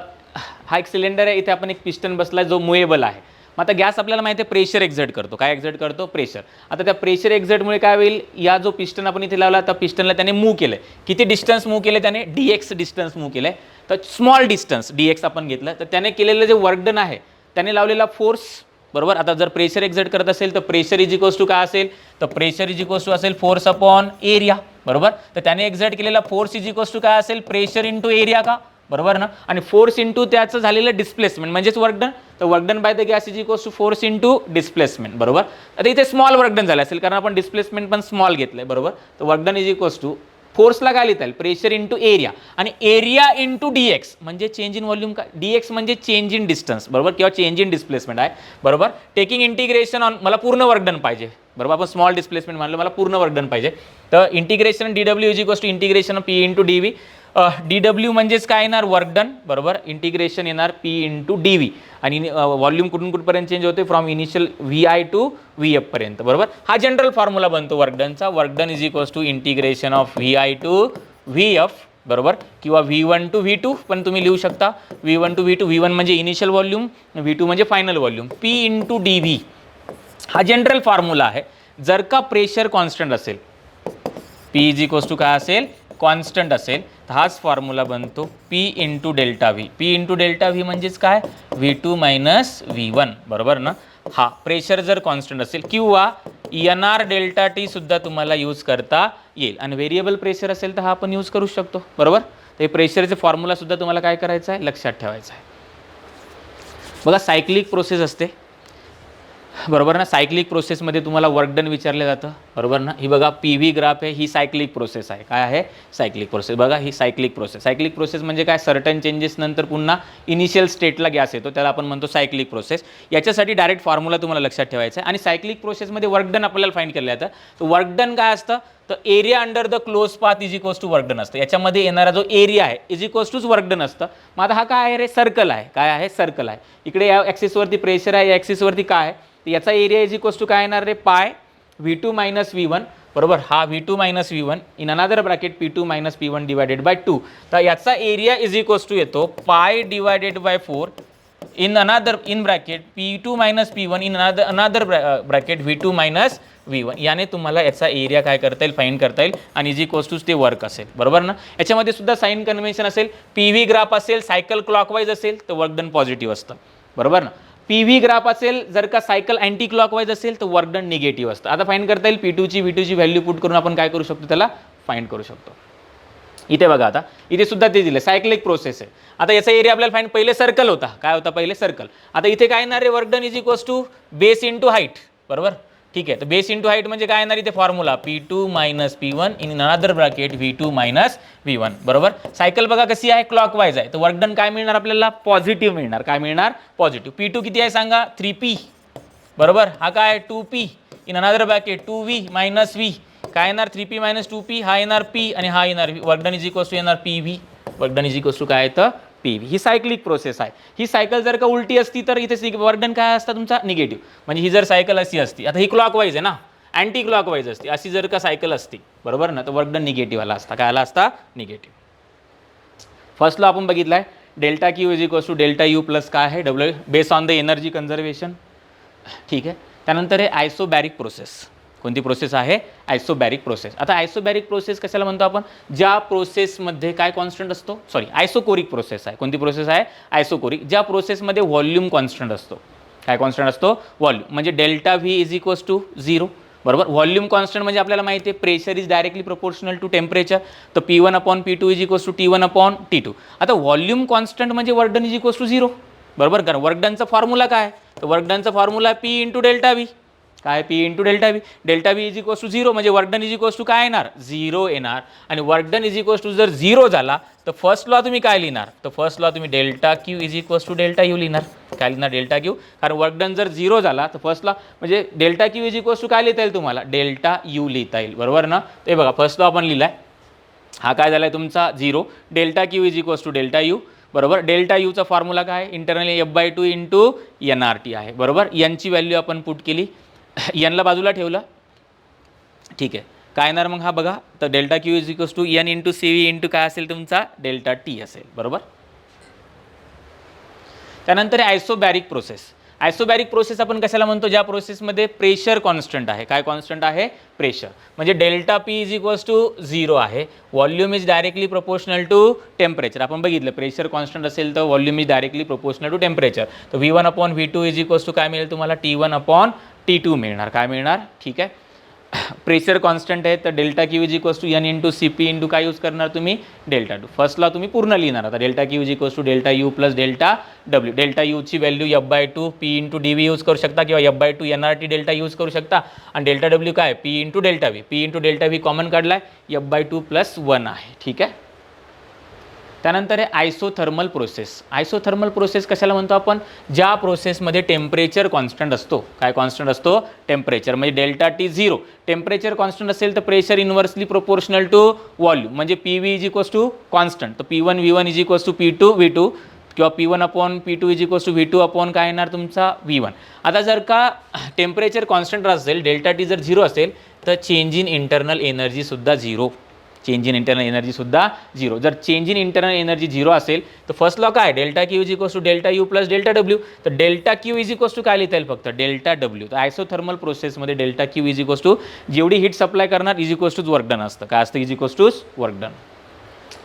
हा एक सिलेंडर आहे, इथे आपण एक पिस्टन बसला जो मुएबल आहे. मग आता गॅस आपल्याला माहिती आहे प्रेशर एक्झर्ट करतो. काय एक्झर्ट करतो, प्रेशर. आता त्या प्रेशर एक्झर्टमुळे काय होईल, या जो पिस्टन आपण इथे लावला त्या पिस्टनला त्याने मूव्ह केलं. किती डिस्टन्स मूव्ह केलं त्याने, dx डिस्टन्स मूव्ह केलं. तर स्मॉल डिस्टन्स dx आपण घेतलं, तर त्याने केलेलं जे वर्क डन आहे, त्याने लावलेला फोर्स, बरोबर. आता जर प्रेशर एक्झर्ट करत असेल तर प्रेशर इज इक्वल्स टू काय असेल, तर प्रेशर इज इक्वल्स टू असेल फोर्स अपॉन एरिया, बरोबर. तर त्याने एक्झर्ट केलेला फोर्स इज इक्वल्स टू काय असेल, प्रेशर इंटू एरिया, का, बरोबर ना. आणि फोर्स इंटू त्याचं झालेलं डिस्प्लेसमेंट म्हणजेच वर्क डन. तर work done by the gas is equals to force into displacement, बरोबर. आता इथे स्मॉल वर्क डन झालं असेल कारण आपण डिस्प्लेसमेंट पण स्मॉल घेतलंय, बरोबर. तर work done is equals to फोर्सला काय लिहिता येईल, प्रेशर इंटू एरिया, आणि एरिया इंटू डीएक्स म्हणजे चेंज इन व्हॉल्यूम. का, डीएक्स म्हणजे चेंज इन डिस्टन्स, बरोबर, किंवा चेंज इन डिस्प्लेसमेंट आहे, बरोबर. टेकिंग इंटिग्रेशन ऑन, मला पूर्ण वर्क डन पाहिजे, बरोबर. आपण स्मॉल डिस्प्लेसमेंट म्हणलं, मला पूर्ण वर्क डन पाहिजे. तर integration D W is equals to integration P into D V. D W म्हणजेच काय येणार, वर्क डन, बरोबर. इंटिग्रेशन येणार पी इंटू डी व्ही. आणि व्हॉल्यूम कुठून कुठपर्यंत चेंज होते, from initial V I to V F पर्यंत, बरोबर. हा जनरल फॉर्म्युला बनतो वर्क डनचा. Work done is equals to integration of V I to V F, बरोबर. किंवा V1 टू V2 पण तुम्ही लिहू शकता. V1 टू V2, V1 म्हणजे इनिशियल व्हॉल्यूम, V2 म्हणजे final volume. P into D V हा जनरल फॉर्म्युला आहे. जर का प्रेशर कॉन्स्टंट असेल, P इज इक्वल्स टू काय असेल, कॉन्स्टंट असेल, तर हाच फॉर्म्युला बनतो P into delta V. P into delta V म्हणजेच काय, V2 मायनस V1, बरोबर ना. हा प्रेशर जर कॉन्स्टंट असेल, किंवा NR डेल्टा टी सुद्धा तुम्हाला यूज करता येईल. आणि व्हेरिएबल प्रेशर असेल तर हा आपण यूज करू शकतो, बरोबर. तर हे प्रेशरचे फॉर्म्युला सुद्धा तुम्हाला काय करायचं आहे, लक्षात ठेवायचं आहे. बघा सायक्लिक प्रोसेस असते, बरोबर ना. सायक्लिक प्रोसेसमध्ये तुम्हाला वर्क डन विचारलं जातं, बरोबर ना. ही बघा पी व्ही ग्राफ आहे, ही सायक्लिक प्रोसेस आहे. काय आहे, सायक्लिक प्रोसेस. बघा ही सायक्लिक प्रोसेस. सायक्लिक प्रोसेस म्हणजे काय, सर्टन चेंजेस नंतर पुन्हा इनिशियल स्टेटला गॅस येतो, त्याला आपण म्हणतो सायक्लिक प्रोसेस. याच्यासाठी डायरेक्ट फॉर्म्युला तुम्हाला लक्षात ठेवायचा आहे. आणि सायक्लिक प्रोसेसमध्ये वर्क डन आपल्याला फाइंड केलं जातं. तर वर्क डन काय असतं, तर area under the close path is equals to work done असतं. याच्यामध्ये येणारा जो एरिया आहे इज इक्वल्स टूच वर्क डन असतं. मग आता हा काय आहे रे, सर्कल आहे. काय आहे, सर्कल आहे. इकडे या ॲक्सिसवरती प्रेशर आहे, या ॲक्सिसवरती काय आहे, तर याचा एरिया इज इक्वल्स टू काय येणार रे, पाय V2 मायनस V1, बरोबर. हा V2 minus V1 in another bracket P2 minus P1 divided by 2. तर याचा एरिया इज इक्वल्स टू येतो पाय divided by 4 in bracket P2 minus P1 in अनादर ब्रॅकेट V2 मायनस V1. याने तुम्हाला याचा एरिया काय करता येईल, फाइंड करता येईल आणि इज इक्वल्स टू ते वर्क असेल, बरोबर ना. याच्यामध्ये सुद्धा साइन कन्व्हेन्शन असेल. PV ग्राफ असेल, सायकल क्लॉकवाईज असेल तर वर्क डन पॉझिटिव्ह असतं, बरोबर ना. PV ग्राफ असेल जर का सायकल अँटी क्लॉकवाईज असेल तर वर्क डन निगेटिव्ह असतं. आता फाइंड करता येईल P2 ची V2 ची व्हॅल्यू पुट करून आपण काय करू शकतो, त्याला फाइंड करू शकतो. इथे बघा, आता इथे सुद्धा ते दिले, सायक्लिक प्रोसेस आहे. आता याचा एरिया आपल्याला फाइंड, पहिले सर्कल होता, काय होता पहिले सर्कल. आता इथे काय येणार आहे, work done is equals to base into height, बरोबर. ठीक आहे, तर बेस इंटू हाईट म्हणजे काय येणार इथे formula P2 minus P1 in अनादर ब्रॅकेट V2 मायनस V1, बरोबर. सायकल बघा कशी आहे, क्लॉकवाईज आहे, तर वर्क डन काय मिळणार आपल्याला, पॉझिटिव्ह मिळणार. काय मिळणार, पॉझिटिव्ह. P2 किती आहे सांगा, 3P, बरोबर. हा काय 2P इन अनादर ब्रॅकेट 2V मायनस V, काय येणार 3P मायनस 2P, हा येणार P आणि हा येणार work done is equals to येणार PV. Work done is equals to काय येतं, PV. ही सायक्लिक प्रोसेस आहे. ही सायकल जर का उलटी असती तर इथे वर्क डन काय असतं तुमचा, निगेटिव्ह. म्हणजे ही जर सायकल अशी असती, आता ही क्लॉकवाईज आहे ना, अँटी क्लॉकवाईज असते, अशी जर का सायकल असती, बरोबर ना, तर वर्क डन निगेटिव्ह आला असता. काय आला असता, निगेटिव्ह. फर्स्ट लॉ आपण बघितलाय, delta Q is equals to delta U plus काय आहे W base on the energy conservation. ठीक आहे. त्यानंतर हे आयसोबॅरिक प्रोसेस. कोणती प्रोसेस आहे, आयसोबॅरिक प्रोसेस. आता आयसोबॅरिक प्रोसेस कशाला म्हणतो आपण, ज्या प्रोसेसमध्ये काय कॉन्स्टंट असतो, सॉरी आयसोकोरिक प्रोसेस आहे. कोणती प्रोसेस आहे, आयसोकोरिक. ज्या प्रोसेसमध्ये व्हॉल्यूम कॉन्स्टंट असतो. काय कॉन्स्टंट असतो, व्हॉल्यूम. म्हणजे delta V is equals to 0, बरोबर. व्हॉल्यूम कॉन्स्टंट म्हणजे आपल्याला माहिती आहे pressure is directly proportional to temperature, तर P1 upon P2 is equals to T1 upon T2. आता व्हॉल्यूम कॉन्स्टंट म्हणजे work done is equals to 0, बरोबर. कारण वर्क डनचा फॉर्म्युला काय, तर वर्क डनचा formula P into delta V. काय P into delta V. Delta V is equals to 0 म्हणजे work done is equals to काय येणार, 0 येणार. आणि work done is equals to जर 0 झाला तर फर्स्ट लॉ तुम्ही काय लिहिणार, तर फर्स्ट लॉ तुम्ही delta Q is equals to delta U लिहिणार. काय लिहिणार, डेल्टा क्यू. कारण वर्क डन जर 0 झाला तर फर्स्ट लॉ म्हणजे delta Q is equals to काय लिहिता येईल तुम्हाला, डेल्टा यू लिहिता येईल, बरोबर ना. ते बघा फर्स्ट लॉ आपण लिहिलाय, हा काय झालाय तुमचा 0. Delta Q is equals to delta U, बरोबर. डेल्टा यूचा फॉर्म्युला काय, इंटरनली F/2 इंटू NRT आहे, बरोबर. यांची व्हॅल्यू आपण पुट केली, एनला बाजूला ठेवलं. ठीक आहे. काय येणार मग हा बघा, तर delta Q is equals to N into CV into काय असेल तुमचा डेल्टा टी असेल, बरोबर. त्यानंतर आयसोबॅरिक प्रोसेस. आयसोबॅरिक प्रोसेस आपण कशाला म्हणतो, ज्या प्रोसेसमध्ये प्रेशर कॉन्स्टंट आहे. काय कॉन्स्टंट आहे, प्रेशर. म्हणजे delta P is equals to 0 आहे. Volume is directly proportional to temperature. आपण बघितलं प्रेशर कॉन्स्टंट असेल तर volume is directly proportional to temperature. तर V1 upon V2 is equals to काय मिळेल तुम्हाला, T1 अपॉन T2 मिळणार. काय मिळणार, ठीक आहे. प्रेशर कॉन्स्टंट आहे तर delta Q is equals to N into CP into काय यूज करणार तुम्ही, डेल्टा टू. फर्स्टला तुम्ही पूर्ण लिहिणार. आता delta Q is equals to delta U plus delta W. Delta यूची व्हॅल्यू F/2 P इंटू DV यूज करू शकता किंवा F/2 NRT डेल्टा यूज करू शकता. आणि डेल्टा डब्ल्यू काय P into delta V. P into delta V common काढलाय, F/2 प्लस 1 आहे, ठीक आहे. त्यानंतर आहे आयसोथर्मल प्रोसेस. आयसोथर्मल प्रोसेस कशाला म्हणतो आपण, ज्या प्रोसेसमध्ये टेम्परेचर कॉन्स्टंट असतो. काय कॉन्स्टंट असतो, टेम्परेचर. म्हणजे डेल्टा T 0. टेम्परेचर कॉन्स्टंट असेल तर pressure inversely proportional to volume. म्हणजे PV is equals to constant, तर P1 V1 is equals to P2 V2 किंवा P1 upon P2 is equals to V2 upon काय येणार तुमचा V1. आता जर का टेम्परेचर कॉन्स्टंट असेल, डेल्टा T जर 0 असेल तर चेंज इन इंटरनल एनर्जी सुद्धा 0. चेंज इन इंटरनल एनर्जी सुद्धा 0. जर चेंज इन इंटरनल एनर्जी 0 असेल तर फर्स्ट लॉ काय, delta Q is equals to delta U plus delta W. तर delta Q is equals to काय लिहिता येईल फक्त, डेल्टा डब्ल्यू. तर आयसोथर्मल प्रोसेसमध्ये delta Q is equals to जेवढी हीट सप्लाय करणार इज इक्वल्स टूच वर्क डन असतं. काय असतं, इज इक्वल्स टूच वर्क डन,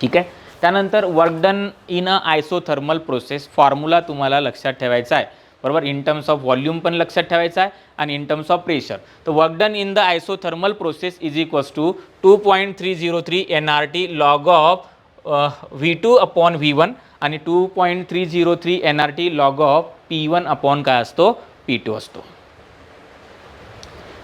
ठीक आहे. त्यानंतर work done in a isothermal process formula तुम्हाला लक्षात ठेवायचा आहे, बरोबर. इन टर्म्स ऑफ व्हॉल्यूम पण लक्षात ठेवायचा आहे आणि इन टर्म्स ऑफ प्रेशर. तर work done in the isothermal process is equals to 2.303 NRT log of V2 upon V1 आणि 2.303 NRT log of P1 upon काय असतो, P2 असतो.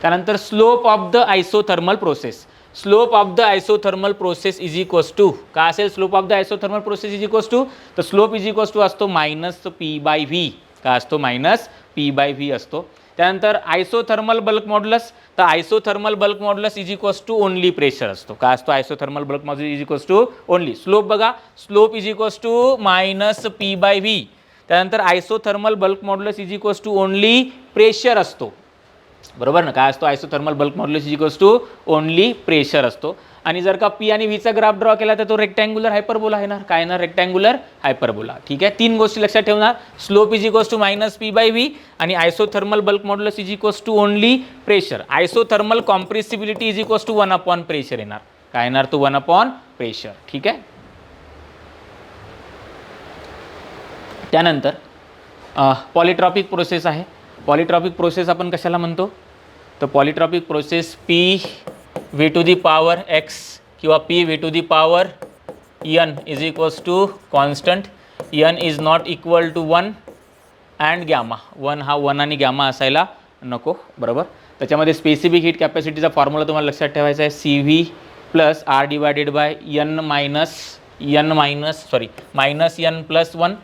त्यानंतर slope of the isothermal process. Slope of the isothermal process is equals to काय असेल, slope of the isothermal process is equals to, तर slope is equals to असतो minus P/V. काय असतो, मायनस P/V असतो. त्यानंतर आयसोथर्मल बल्क मॉड्युलस. तर isothermal bulk modulus is equals to only pressure असतो. काय असतो, isothermal bulk modulus is equals to only. Slope बघा, slope is equals to minus P/V. त्यानंतर isothermal bulk modulus is equals to only pressure असतो. बरोबर ना. काय असतो isothermal bulk modulus is equals to only pressure असतो. आणि जर का पी आणि व्हीचा ग्राफ ड्रॉ केला तर तो रेक्टँग्युलर हायपरबोला येणार. काय येणार? Rectangular hyperbola. ठीक आहे. 3 गोष्टी लक्षात ठेवणार. Slope is equals to minus P by V आणि isothermal bulk modulus is equals to only pressure. Isothermal compressibility is equals to 1 upon pressure येणार. काय येणार? तो 1 अपॉन प्रेशर. ठीक आहे. त्यानंतर पॉलिट्रॉपिक प्रोसेस आहे. पॉलिट्रॉपिक प्रोसेस आपण कशाला म्हणतो? तर polytropic process P V to the power X किंवा P V to the power N is equals to constant. N is not equal to 1 and gamma. 1 हा 1 आणि गॅमा असायला नको. बरोबर. त्याच्यामध्ये स्पेसिफिक हीट कॅपॅसिटीचा फॉर्म्युला तुम्हाला लक्षात ठेवायचा आहे. C V plus R divided by N minus N plus 1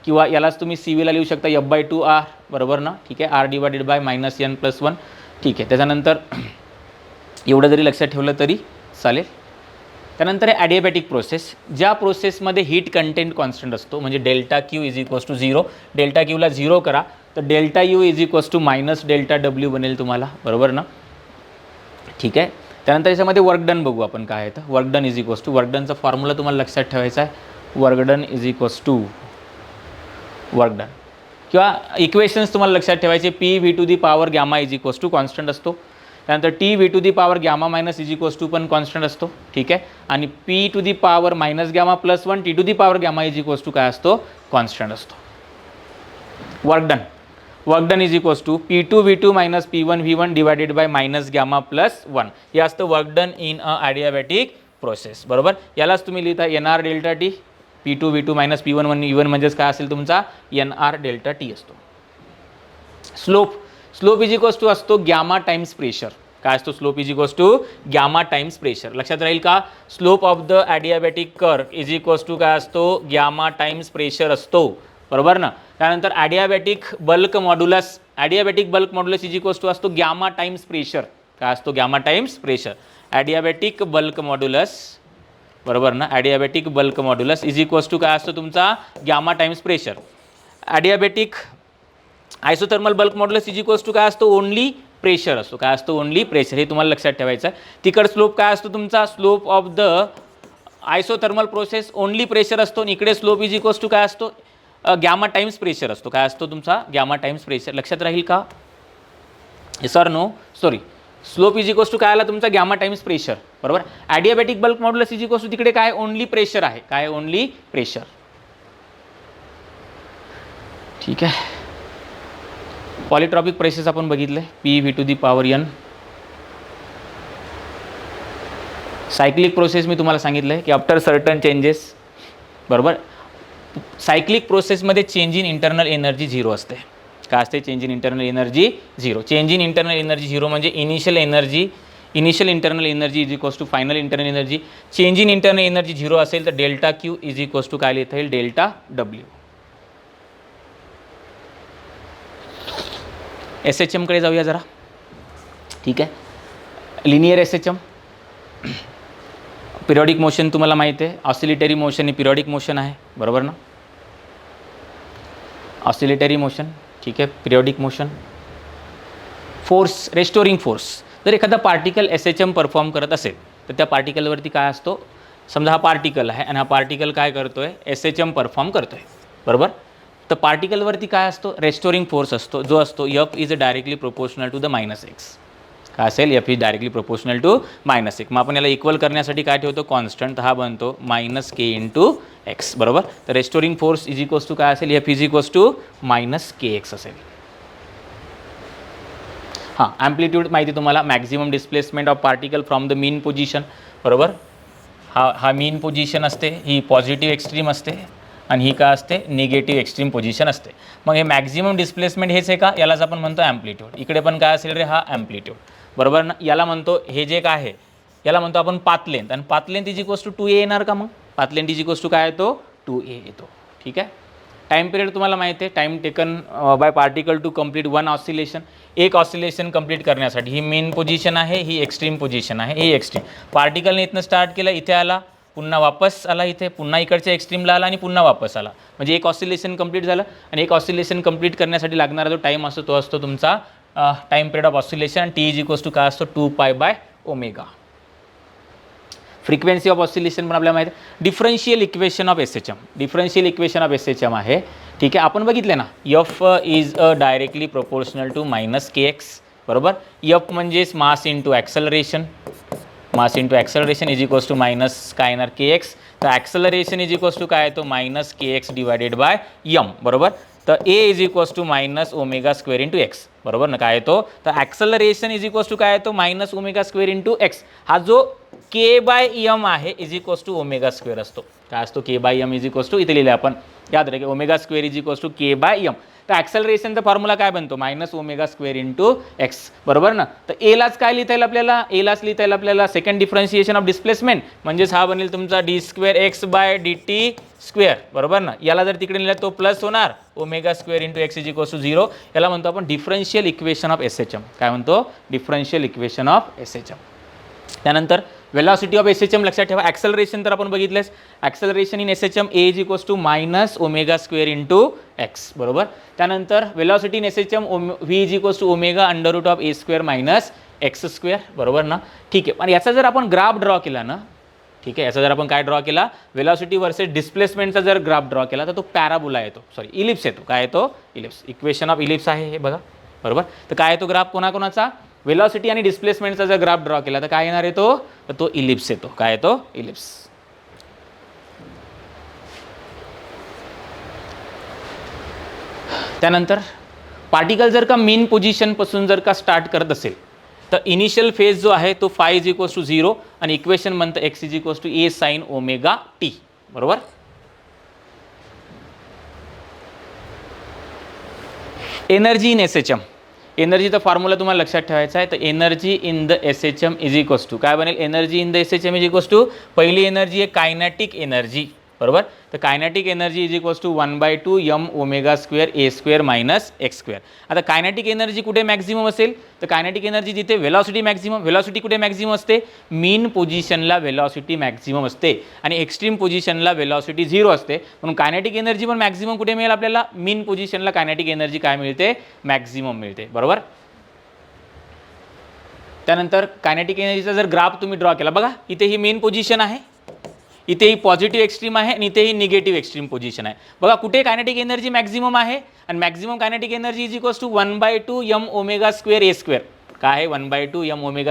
किंवा यालाच तुम्ही सी व्हीला लिहू शकता F/2 आर. बरोबर ना. ठीक आहे. R divided by minus N plus 1. ठीक आहे. त्याच्यानंतर एवढं जरी लक्षात ठेवलं तरी चालेल. त्यानंतर आहे ॲडियाबॅटिक प्रोसेस. ज्या प्रोसेसमध्ये हीट कंटेंट कॉन्स्टंट असतो म्हणजे delta Q is equals to 0. Delta क्यूला 0 करा तर delta U is equals to minus delta W बनेल तुम्हाला. बरोबर ना. ठीक आहे. त्यानंतर याच्यामध्ये वर्क डन बघू आपण काय आहे. तर work done is equals to work डनचा फॉर्म्युला तुम्हाला लक्षात ठेवायचा आहे. Work done is equals to work done किंवा इक्वेशन्स तुम्हाला लक्षात ठेवायचे. P V to the power gamma is equals to constant असतो. त्यानंतर T V to the power gamma minus is equals to पण कॉन्स्टंट असतो. ठीक आहे. आणि P to the power minus gamma plus 1 T to the power gamma is equals to काय असतो? Constant असतो. Work done is equals to P2 V2 minus P1 V1 divided by minus gamma plus 1. हे असतं work done in a adiabatic process. बरोबर. यालाच तुम्ही लिहिता NR delta T. P2 V2 minus P1 V1 म्हणजेच काय असेल तुमचा NR डेल्टा टी असतो. स्लोप इज इक्वल्स टू असतो गॅमा टाइम्स प्रेशर. काय असतो? Slope is equals to gamma times pressure. लक्षात राहील का? Slope of the adiabatic curve is equals to काय असतो? गॅमा टाइम्स प्रेशर असतो. बरोबर ना. त्यानंतर adiabatic bulk modulus is equals to असतो गॅमा टाइम्स प्रेशर. काय असतो? Gamma times pressure. Adiabatic bulk modulus. बरोबर ना. Adiabatic bulk modulus is equals to काय असतो तुमचा? Gamma times pressure. Adiabatic isothermal bulk modulus is equals to काय असतो? ओनली प्रेशर असतो. काय असतो? Only pressure. हे तुम्हाला लक्षात ठेवायचं आहे. तिकड स्लोप काय असतो तुमचा? Slope of the isothermal process only pressure असतो आणि इकडे स्लोप इज इक्वल्स टू काय असतो? गॅमा टाइम्स प्रेशर असतो. काय असतो तुमचा? Gamma times pressure. लक्षात राहील का? Sir no sorry. Slope is equals to काय आला तुमचा? Gamma times pressure. बरोबर. Adiabatic bulk modulus is equals to तिकडे काय? ओनली प्रेशर आहे. काय? Only pressure. ठीक आहे. पॉलिट्रॉपिक प्रेसेस आपण बघितले. P V to the power N. Cyclic process मी तुम्हाला सांगितलं आहे की आफ्टर सर्टन चेंजेस. बरोबर. सायक्लिक प्रोसेसमध्ये चेंज इन इंटरनल एनर्जी 0 असते. काय असते? Change in internal energy 0. Change in internal energy 0 म्हणजे initial internal energy is equals to final internal energy. Change in internal energy 0 असेल तर delta Q is equals to काय लिहिता येईल? Delta W. SHM कडे जाऊया जरा. ठीक आहे. Linear SHM. पिरियॉडिक मोशन तुम्हाला माहिती आहे. ऑसिलेटरी मोशन ही पिरियॉडिक मोशन आहे. बरोबर ना. Oscillatory motion. ठीक आहे. Periodic motion. Force, restoring force. जर एखादा पार्टिकल SHM परफॉर्म करत असेल तर त्या पार्टिकलवरती काय असतो? समजा हा पार्टिकल आहे आणि हा पार्टिकल काय करतोय? SHM परफॉर्म करतोय. बरोबर. तर पार्टिकलवरती काय असतो? रेस्टोरिंग फोर्स असतो. जो असतो F is directly proportional to the minus X. काय असेल? F is directly proportional to minus X. मग आपण याला इक्वल करण्यासाठी काय ठेवतो? कॉन्स्टंट. हा बनतो मायनस के इंटू एक्स. बरोबर. तर restoring force is equals to काय असेल? F is equals to minus K X असेल. हां. ॲम्प्लिट्यूड माहिती तुम्हाला. Maximum displacement of particle from the mean position. बरोबर. हा मीन पोझिशन असते. ही पॉझिटिव्ह एक्स्ट्रीम असते आणि ही काय असते? निगेटिव्ह एक्स्ट्रीम पोझिशन असते. मग हे मॅक्झिमम डिस्प्लेसमेंट हेच आहे का? यालाच आपण म्हणतो ॲम्प्लिट्यूड. इकडे पण काय असेल रे? हा ॲम्प्लिट्यूड. बरोबर ना. याला म्हणतो हे जे काय आहे याला म्हणतो आपण पाथ लेंथ. आणि path length is equals to 2a येणार का? मग path length is equals to काय येतो? 2a येतो. ठीक आहे. टाईम पिरियड तुम्हाला माहिती आहे. Time taken by particle to complete 1 oscillation. एक ऑसिलेशन कंप्लीट करण्यासाठी ही मेन पोझिशन आहे, ही एक्स्ट्रीम पोझिशन आहे. ही एक्स्ट्रीम पार्टिकलने इथनं स्टार्ट केलं, इथे आला, पुन्हा वापस आला, इथे पुन्हा इकडच्या एक्स्ट्रीमला आला आणि पुन्हा वापस आला. म्हणजे एक ऑसिलेशन कंप्लीट झालं. आणि एक ऑसिलेशन कंप्लीट करण्यासाठी लागणारा जो टाईम असतो तो असतो तुमचा time period of oscillation, T is equals to काय असतो 2π/ω. फ्रिक्वेन्सी ऑफ ऑसिलेशन पण आपल्याला माहिती आहे. Differential equation of SHM, differential equation of SHM आहे. ठीक आहे, आपण बघितले ना, F is directly proportional to -kx, बरोबर. F म्हणजेच mass into acceleration, mass into acceleration is equals to minus काय येणार kx. तर ॲक्सलरेशन इज इक्वल्स टू काय येतो -kx डिवायडेड बाय m, बरोबर. तर a is equals to -ω² into x, बरोबर ना. काय येतो, तर ॲक्सलरेशन इज इक्वल्स टू काय येतो -ω² इंटू x. हा जो k/m आहे इज इक्वल्स टू ω² असतो. काय असतो k/m इज इक्वल्स टू, इथे लिहिले आपण, याद राखा ω² इज इक्वल्स टू k/m. तर ॲक्सलरेशनचा फॉर्म्युला काय बनतो -ω² इंटू x, बरोबर ना. तर एलाच काय लिहिता येईल आपल्याला, एलाच लिहिता येईल आपल्याला सेकंड डिफरन्शिएशन ऑफ डिस्प्लेसमेंट, म्हणजेच हा बनेल तुमचा d²x/dt², बरोबर ना. याला जर तिकडे लिहिलं तो प्लस होणार ω² into x is equals to 0. याला म्हणतो आपण डिफरन्शियल इक्वेशन ऑफ SHM. काय म्हणतो, डिफरन्शियल इक्वेशन ऑफ SHM. त्यानंतर वेलॉसिटी ऑफ SHM लक्षात ठेवा. ॲक्सलरेशन तर आपण बघितलेस, acceleration in SHM a is equals to -ω² into x, बरोबर. त्यानंतर velocity in SHM v is equals to ω√a² - x², बरोबर ना. ठीक आहे, पण याचा जर आपण ग्राफ ड्रॉ केला ना, ठीक आहे, याचा जर आपण काय ड्रॉ केला, वेलॉसिटी वर्सेस डिस्प्लेसमेंटचा जर ग्राफ ड्रॉ केला तर तो पॅराबोला येतो, सॉरी इलिप्स येतो. काय येतो, इलिप्स. इक्वेशन ऑफ इलिप्स आहे हे बघा, बरोबर. तर काय येतो ग्राफ कोणाकोणाचा, वेलॉसिटी आणि डिस्प्लेसमेंटचा जर ग्राफ ड्रॉ केला तर काय येणार येतो, तर तो इलिप्स येतो. काय येतो, इलिप्स. त्यानंतर पार्टिकल जर का मेन पोझिशनपासून जर का स्टार्ट करत असेल तर इनिशियल फेज जो आहे तो फाय इज इक्वल्स टू 0 आणि इक्वेशन म्हणतं x is equals to a sin ωt, बरोबर. एनर्जी इन SHM, एनर्जीचा फॉर्म्युला तुम्हाला लक्षात ठेवायचा आहे. तर energy in the SHM is equals to काय बनेल, energy in the SHM is equals to, पहिली एनर्जी आहे कायनेटिक एनर्जी, बरोबर. तर kinetic energy is equals to 1/2 mω² a² - x². आता कायनेटिक एनर्जी कुठे मॅक्झिमम असेल, तर कायनेटिक एनर्जी जिथे वेलॉसिटी मॅक्झिमम, वेलॉसिटी कुठे मॅक्झिमम असते, मीन पोझिशनला वेलॉसिटी मॅक्झिमम असते आणि एक्स्ट्रीम पोझिशनला वेलॉसिटी 0 असते. म्हणून कायनेटिक एनर्जी पण मॅक्झिमम कुठे मिळेल आपल्याला, मीन पोझिशनला कायनेटिक एनर्जी काय मिळते, मॅक्झिमम मिळते, बरोबर. त्यानंतर कायनेटिक एनर्जीचा जर ग्राफ तुम्ही ड्रॉ केला, बघा इथे ही मेन पोझिशन आहे, इथे ही पॉझिटिव्ह एक्स्ट्रीम आहे आणि इथे ही निगेटिव्ह एक्स्ट्रीम पोझिशन आहे. बघा कुठे कायनेटिक एनर्जी मॅक्झिमम आहे आणि maximum kinetic energy is equals to 1/2 mω² a². काय आहे 1/2 mω²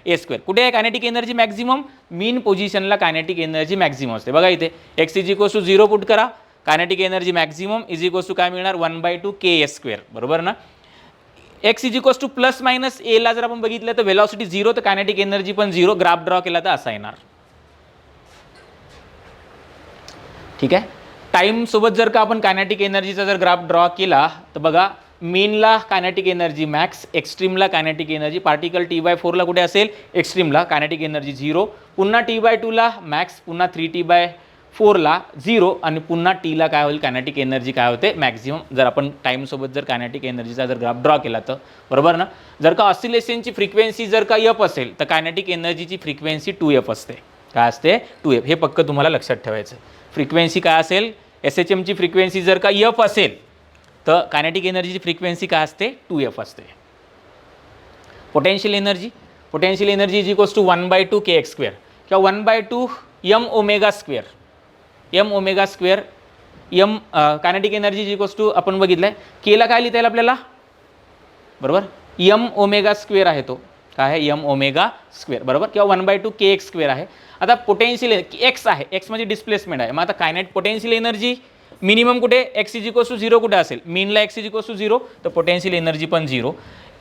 a². कुठे आहे कायनेटिक एनर्जी मॅक्झिमम, मीन पोझिशनला कायनेटिक एनर्जी मॅक्झिमम असते. बघा इथे x is equals to 0 put करा, kinetic energy maximum is equals to काय मिळणार 1/2 kA², बरोबर ना. x is equals to plus minus a ला जर आपण बघितलं तर वेलॉसिटी 0 तर कायनेटिक एनर्जी पण 0. ग्राफ ड्रॉ केला तर असा येणार. ठीक आहे, टाइम सोबत जर का आपण कायनेटिक एनर्जीचा जर ग्राफ ड्रॉ केला तर बघा मीनला कायनेटिक एनर्जी मॅक्स, एक्स्ट्रीमला कायनेटिक एनर्जी, पार्टिकल T/4 ला कुठे असेल, एक्स्ट्रीमला कायनेटिक एनर्जी 0, पुन्हा T/2 ला मॅक्स, पुन्हा 3T/4 ला 0 आणि पुन्हा T ला काय होईल कायनेटिक एनर्जी काय होते मॅक्झिमम, जर आपण टाइम सोबत जर कायनेटिक एनर्जीचा जर ग्राफ ड्रॉ केला तर, बरोबर ना. जर का ऑसिलेशनची फ्रिक्वेन्सी जर का f असेल तर कायनेटिक एनर्जीची फ्रिक्वेन्सी 2f असते. काय असते, 2f. हे पक्क तुम्हाला लक्षात ठेवायचं. फ्रिक्वेन्सी काय असेल, SHMची फ्रिक्वेन्सी जर का f असेल तर कायनेटिक एनर्जीची फ्रिक्वेन्सी काय असते, 2f असते. Potential energy, potential energy is equals to 1/2 kx² किंवा 1/2 mω², mω². Kinetic energy is equals to आपण बघितलंय केला काय लिहिता येईल आपल्याला, बरोबर, mω² आहे तो, काय आहे mω², बरोबर, किंवा 1/2 kx² आहे. आता पोटेन्शियल x आहे, x म्हणजे डिस्प्लेसमेंट आहे. मग आता कायनेट पोटेन्शियल एनर्जी मिनिमम कुठे, x इज इक्वल्स टू 0 कुठे असेल, मीनला x इज इक्वल्स टू 0 तर पोटेन्शियल एनर्जी पण 0.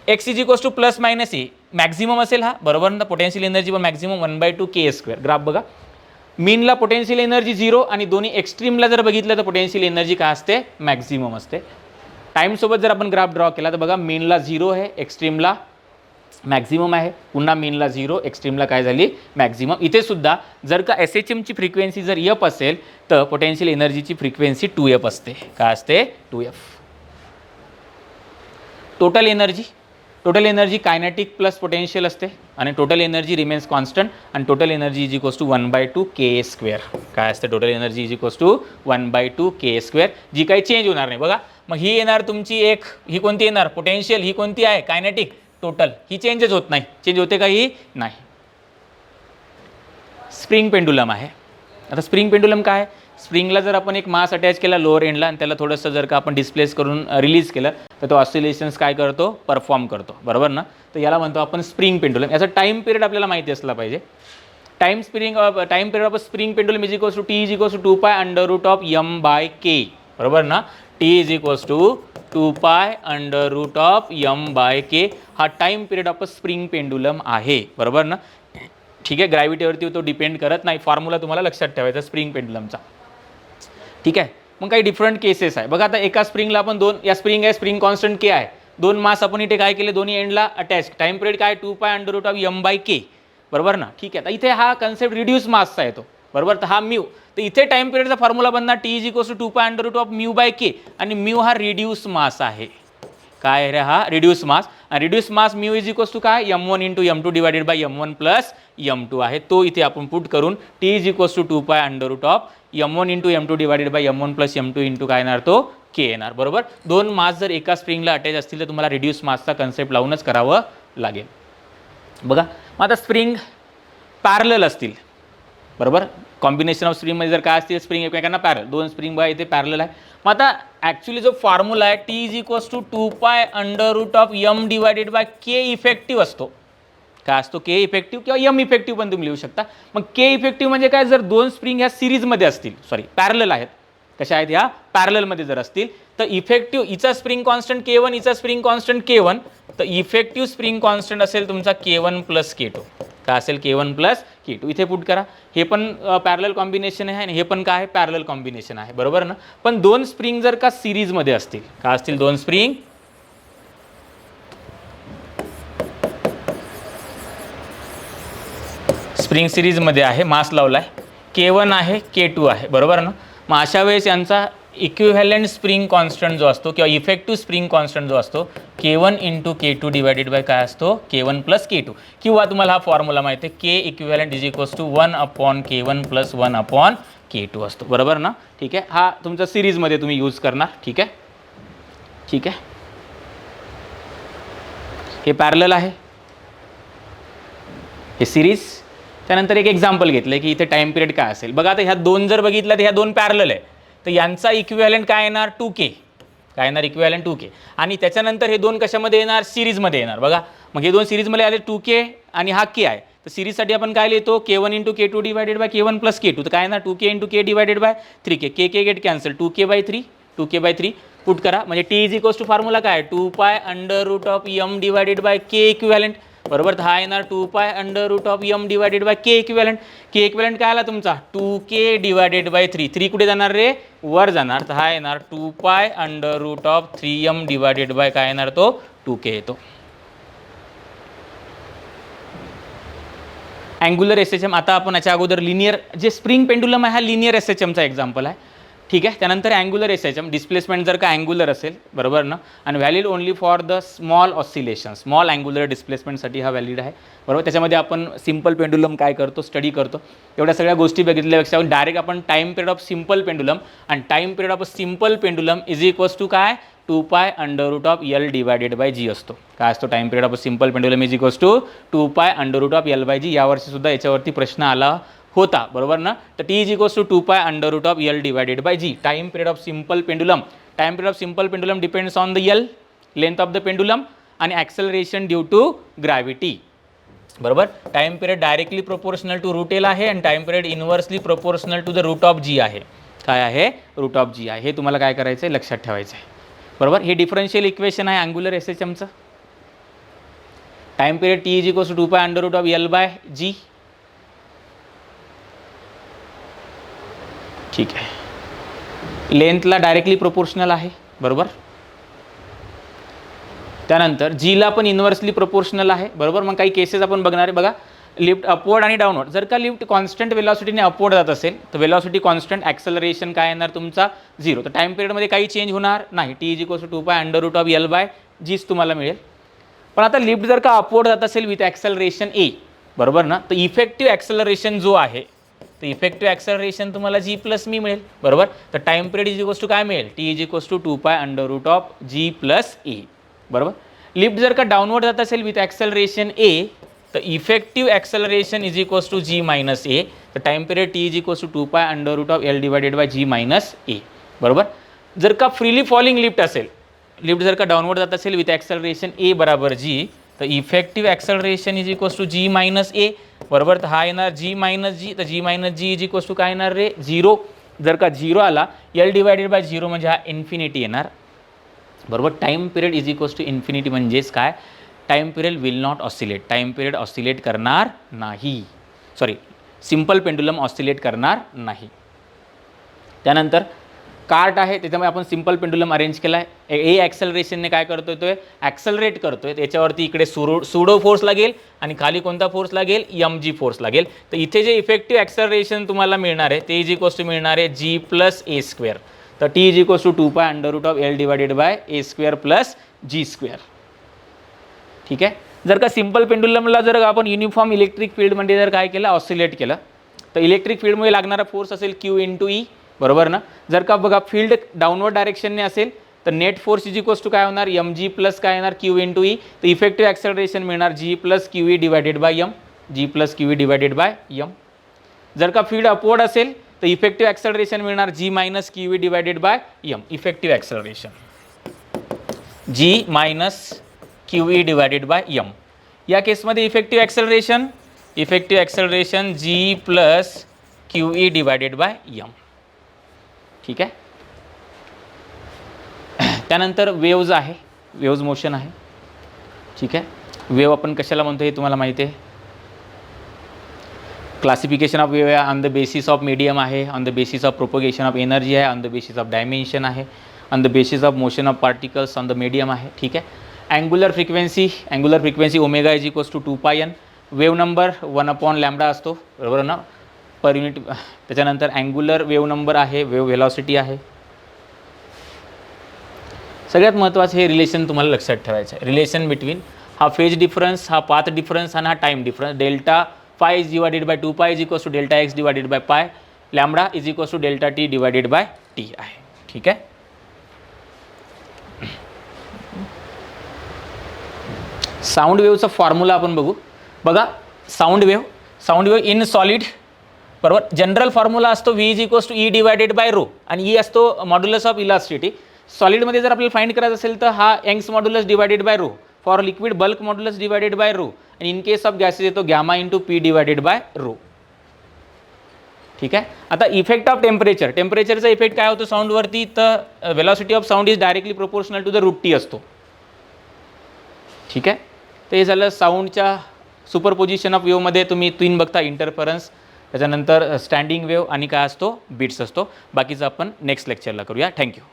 x is equals to plus minus a maximum असेल हा, बरोबर ना. पोटेन्शियल एनर्जी पण मॅक्झिमम 1/2 kA². ग्राफ बघा, मीनला पोटेन्शियल एनर्जी 0 आणि दोन्ही एक्स्ट्रीमला जर बघितलं तर पोटेन्शियल एनर्जी काय असते, मॅक्झिमम असते. टाईमसोबत जर आपण ग्राफ ड्रॉ केला तर बघा मीनला 0 आहे, एक्स्ट्रीमला मॅक्झिमम आहे, पुन्हा मीनला 0, एक्स्ट्रीमला काय झाली मॅक्झिमम. इथे सुद्धा जर का SHMची फ्रिक्वेन्सी जर f असेल तर पोटेन्शियल एनर्जीची फ्रिक्वेन्सी 2f असते. काय असते, 2f. Total energy, total energy kinetic plus potential असते आणि टोटल एनर्जी रिमेन्स कॉन्स्टंट आणि total energy is equals to 1/2 KA². काय असते total energy is equals to 1/2 KA², जी काही चेंज होणार नाही. बघा मग ही येणार तुमची एक, ही कोणती येणार पोटेन्शियल, ही कोणती आहे कायनेटिक, टोटल ही चेंजच होत नाही. चेंज होते का ही नाही. स्प्रिंग पेंडुलम आहे. आता स्प्रिंग पेंडुलम काय, स्प्रिंगला जर आपण एक मास अटॅच केला लोअर एंडला आणि त्याला थोडंसं जर का आपण डिस्प्लेस करून रिलीज केलं तर तो ऑसिलेशन्स काय करतो, परफॉर्म करतो, बरोबर ना. तर याला म्हणतो आपण स्प्रिंग पेंडुलम. याचा टाईम पिरियड आपल्याला माहिती असला पाहिजे. Time period of spring pendulum is equals to T is equals to 2π√m/k, बरोबर ना. T is equals to 2π√m/k हा time period of spring pendulum आहे, बरोबर ना. ठीक आहे, ग्रॅव्हिटीवरती तो डिपेंड करत नाही. फॉर्म्युला तुम्हाला लक्षात ठेवायचा स्प्रिंग पेंडुलमचा. ठीक आहे, मग काही डिफरंट केसेस आहे. बघा आता एका स्प्रिंगला आपण दोन, या स्प्रिंग आहे, स्प्रिंग कॉन्स्टंट के आहे, दोन मास आपण इथे काय केले, दोन्ही एंडला अटॅच. टाइम पिरियड काय 2π√m/k, बरोबर ना. ठीक आहे, तर इथे हा कन्सेप्ट रिड्यूस मासचा येतो, बरोबर. तर हा म्यू, तर इथे टाइम पिरियडचा फॉर्म्युला बनणार T is equals to 2π√μ/k आणि म्यू हा रिड्यूस मास आहे. काय रे हा रिड्यूस मास, आणि reduce mass mu is equals to काय m1 × m2 divided by m1 + m2 आहे. तो इथे आपण पुट करून T is equals to 2π√m1 × m2 divided by m1 + m2 into काय येणार तो k येणार, बरोबर. दोन मास जर एका स्प्रिंगला अटॅच असतील तर तुम्हाला रिड्यूस मासचा कन्सेप्ट लावूनच करावं लागेल. बघा मग आता स्प्रिंग पॅरलल असतील, बरोबर. कॉम्बिनेशन ऑफ स्प्रिंगमध्ये जर काय असतील, स्प्रिंग एकमेकांना पॅरल, दोन स्प्रिंग बघा इथे पॅरलल आहे. मग आता ॲक्च्युली जो फॉर्म्युला आहे T is equals to 2π√m divided by k effective असतो. काय असतो के इफेक्टिव्ह किंवा m इफेक्टिव्ह पण तुम्ही लिहू शकता. मग के इफेक्टिव्ह म्हणजे काय, जर दोन स्प्रिंग ह्या सिरीजमध्ये असतील, सॉरी पॅरलल आहेत, कशा आहेत ह्या पॅरललमध्ये जर असतील, तर इफेक्टिव्ह हिचा स्प्रिंग कॉन्स्टंट K1, हिचा स्प्रिंग कॉन्स्टंट K1, तर इफेक्टिव्ह स्प्रिंग कॉन्स्टंट असेल तुमचा K1 + K2. काय असेल K1 + K2. इथे पुट करा, हे पण पॅरलल कॉम्बिनेशन आहे आणि हे पण काय पॅरलल कॉम्बिनेशन आहे, बरोबर ना. पण दोन स्प्रिंग जर का सिरीजमध्ये असतील, काय असतील दोन स्प्रिंग स्प्रिंग सिरीजमध्ये आहे, मास लावला आहे, K1 आहे K2 आहे, बरोबर ना. मग अशा वेळेस यांचा इक्विव्हॅलंट स्प्रिंग कॉन्स्टंट जो असतो किंवा इफेक्टिव्ह स्प्रिंग कॉन्स्टंट जो असतो K1 × K2 डिवायडेड बाय काय असतो K1 + K2, किंवा तुम्हाला हा फॉर्म्युला माहिती आहे K equivalent is equals to 1/K1 + 1/K2 असतो, बरोबर ना. ठीक आहे, हा तुमचा सिरीजमध्ये तुम्ही यूज करणार. ठीक आहे, ठीक आहे. हे पॅरलल आहे, हे सिरीज. त्यानंतर एक एक्झाम्पल घेतलं की इथे टाइम पिरियड काय असेल. बघा आता ह्या दोन जर बघितलं तर ह्या दोन पॅरलल आहे, तर यांचा इक्विव्हॅलंट काय येणार 2K, काय येणार इक्विव्हॅलंट 2K. आणि त्याच्यानंतर हे दोन कशामध्ये येणार, सिरीजमध्ये येणार. बघा मग हे दोन सिरीजमध्ये आले 2K आणि हा K आहे, तर सिरीजसाठी आपण काय लिहितो K1 × K2 divided by K1 + K2, तर काय येणार 2K × K divided by 3K. K get cancel, 2K/3, 2K/3 put करा. म्हणजे T is equals to formula काय 2π√m divided by K equivalent, बरोबर. तर हा येणार 2π√m divided by K equivalent. K equivalent काय आला तुमचा 2K डिवायडेड बाय 3, 3 कुठे जाणार रे वर जाणार, तर हा येणार 2π√3m डिवायडेड बाय काय येणार तो 2K येतो. अँग्युलर SHM, आता आपण याच्या अगोदर लिनियर जे स्प्रिंग पेंडुलम आहे हा लिनियर SHMचा एक्झाम्पल आहे. ठीक आहे, त्यानंतर अँग्युलर SHM, डिस्प्लेसमेंट जर का अँग्युलर असेल, बरोबर ना, आणि valid only for the small oscillation, small angular डिस्प्लेसमेंटसाठी हा व्हॅलिड आहे, बरोबर. त्याच्यामध्ये आपण सिम्पल पेंडुलम काय करतो स्टडी करतो. एवढ्या सगळ्या गोष्टी बघितल्यापेक्षा डायरेक्ट आपण time period of simple pendulum, आणि time period of simple pendulum is equals to काय 2π√L डिवायडेड बाय G असतो. काय असतो time period of simple pendulum is equals to 2π√L/G. यावर्षी सुद्धा याच्यावरती प्रश्न आला होता, बरोबर ना. तर T is equals to 2π√L divided by G. Time period of simple pendulum, time period of simple pendulum depends on the L, length of the pendulum, आणि ॲक्सेलरेशन ड्यू टू ग्रॅव्हिटी, बरोबर. Time period directly proportional to √L आहे आणि time period inversely proportional to the √G आहे. काय आहे √G आहे, हे तुम्हाला काय करायचं आहे लक्षात ठेवायचं आहे, बरोबर. हे डिफरन्शियल इक्वेशन आहे अँग्युलर SHMचं. Time period T is equals to 2π√L/G. ठीक आहे, लेंथला डायरेक्टली प्रोपोर्शनल आहे, बरोबर. त्यानंतर जीला पण इन्व्हर्सली प्रोपोर्शनल आहे, बरोबर. मग काही केसेस आपण बघणार आहे. बघा लिफ्ट अपवर्ड आणि डाऊनवर्ड, जर का लिफ्ट कॉन्स्टंट वेलॉसिटीने अपवर्ड जात असेल तर वेलॉसिटी कॉन्स्टंट, ॲक्सेलरेशन काय येणार तुमचा 0. तर टाइम पिरियडमध्ये काही चेंज होणार नाही. T is equals to 2π√L/G तुम्हाला मिळेल. पण आता लिफ्ट जर का अपवर्ड जात असेल विथ ॲक्सेलरेशन ए, बरोबर ना, तर इफेक्टिव्ह ॲक्सेलरेशन जो आहे, तर इफेक्टिव्ह ॲक्सेलरेशन तुम्हाला जी प्लस मी मिळेल, बरोबर. तर time period is equals to काय मिळेल, T is equals to 2π√g plus A, बरोबर. लिफ्ट जर का डाऊनवर्ड जात असेल विथ ॲक्सेलरेशन ए, तर effective acceleration is equals to G minus A, तर time period T is equals to 2π√L divided by G minus A, बरोबर. जर का फ्रीली फॉलिंग लिफ्ट असेल, लिफ्ट जर का डाऊनवर्ड जात असेल विथ ॲक्सेलरेशन ए बराबर जी, तर effective acceleration is equals to G minus A, बरोबर. तर हा येणार जी मायनस जी, तर G minus G is equals to काय येणार रे, 0. जर का 0 आला, एल डिवायडेड बाय 0 म्हणजे हा इन्फिनिटी येणार, बरोबर. Time period is equals to infinity म्हणजेच काय, time period will not oscillate, time period oscillate करणार नाही, सॉरी सिम्पल पेंडुलम ऑसिलेट करणार नाही. त्यानंतर कार्ट आहे, त्याच्यामुळे आपण सिम्पल पेंडुलम अरेंज केला आहे. ए ॲक्सेलरेशनने काय करतोय, तो ॲक्सेलरेट करतोय, त्याच्यावरती इकडे सुडो फोर्स लागेल आणि खाली कोणता फोर्स लागेल, एम जी फोर्स लागेल. तर इथे जे इफेक्टिव्ह ॲक्सेलरेशन तुम्हाला मिळणार आहे ते इज इक्वल्स टू मिळणार आहे जी प्लस ए स्क्वेअर. तर T is equals to 2π√L divided by A square plus G square. ठीक आहे. जर का सिम्पल पेंडुलमला जर आपण युनिफॉर्म इलेक्ट्रिक फील्डमध्ये जर काय केलं, ऑसिलेट केलं, तर इलेक्ट्रिक फील्डमुळे लागणारा फोर्स असेल क्यू इंटू ई, बरोबर ना. जर का बघा फील्ड डाऊनवर्ड डायरेक्शनने असेल तर net force is equals to काय होणार, एम जी प्लस काय येणार, क्यू इंटू ई. तर इफेक्टिव्ह ॲक्सेलरेशन मिळणार G plus Q E divided by M, G plus Q E divided by M. जर का फील्ड अपवर्ड असेल तर इफेक्टिव्ह ॲक्सेलरेशन मिळणार G minus Q E divided by M. Effective acceleration G minus Q E divided by M. या केसमध्ये effective acceleration G plus Q E divided by M. ठीक आहे. त्यानंतर वेव्ज आहे, वेव्ज मोशन आहे. ठीक आहे. वेव आपण कशाला म्हणतो हे तुम्हाला माहिती आहे. क्लासिफिकेशन ऑफ वेव आहे on the basis of medium आहे, on the basis of propagation of energy आहे, on the basis of dimension आहे, on the basis of motion of particles on the medium आहे. ठीक आहे. Angular frequency omega is equals to 2πn. Wave number 1/λ असतो, बरोबर ना, per unit. त्याच्यानंतर angular wave number आहे, वेव व्हेलॉसिटी आहे. सगळ्यात महत्त्वाचं हे रिलेशन तुम्हाला लक्षात ठेवायचं आहे. रिलेशन बिटवीन हा फेज डिफरन्स, हा पाथ डिफरन्स आणि हा time difference. Delta phi is divided by 2π is equals to delta X divided by pi, lambda is equals to delta T divided by T आहे. ठीक आहे. साऊंड वेव्हचा formula आपण बघू. बघा साऊंड वेव्ह इन सॉलिड, बरोबर. जनरल फॉर्म्युला असतो V is equals to E divided by rho, आणि ई असतो मॉड्युलस ऑफ इलास्टिसिटी. सॉलिडमध्ये जर आपल्याला फाइंड करायचं असेल तर हा Young's modulus divided by rho. For liquid bulk modulus divided by rho, आणि इन केस ऑफ गॅसेस येतो gamma into P divided by rho. ठीक आहे. आता इफेक्ट ऑफ टेम्परेचरचा इफेक्ट काय होतो साऊंडवरती, तर velocity of sound is directly proportional to the root T असतो. ठीक आहे. तर हे झालं साऊंडच्या सुपरपोजिशन ऑफ वेव्हमध्ये. तुम्ही 3 बघता, इंटरफरन्स, त्याच्यानंतर स्टँडिंग वेव्ह आणि काय असतो, बीट्स असतो. बाकीचं आपण नेक्स्ट लेक्चरला करूया. थँक्यू.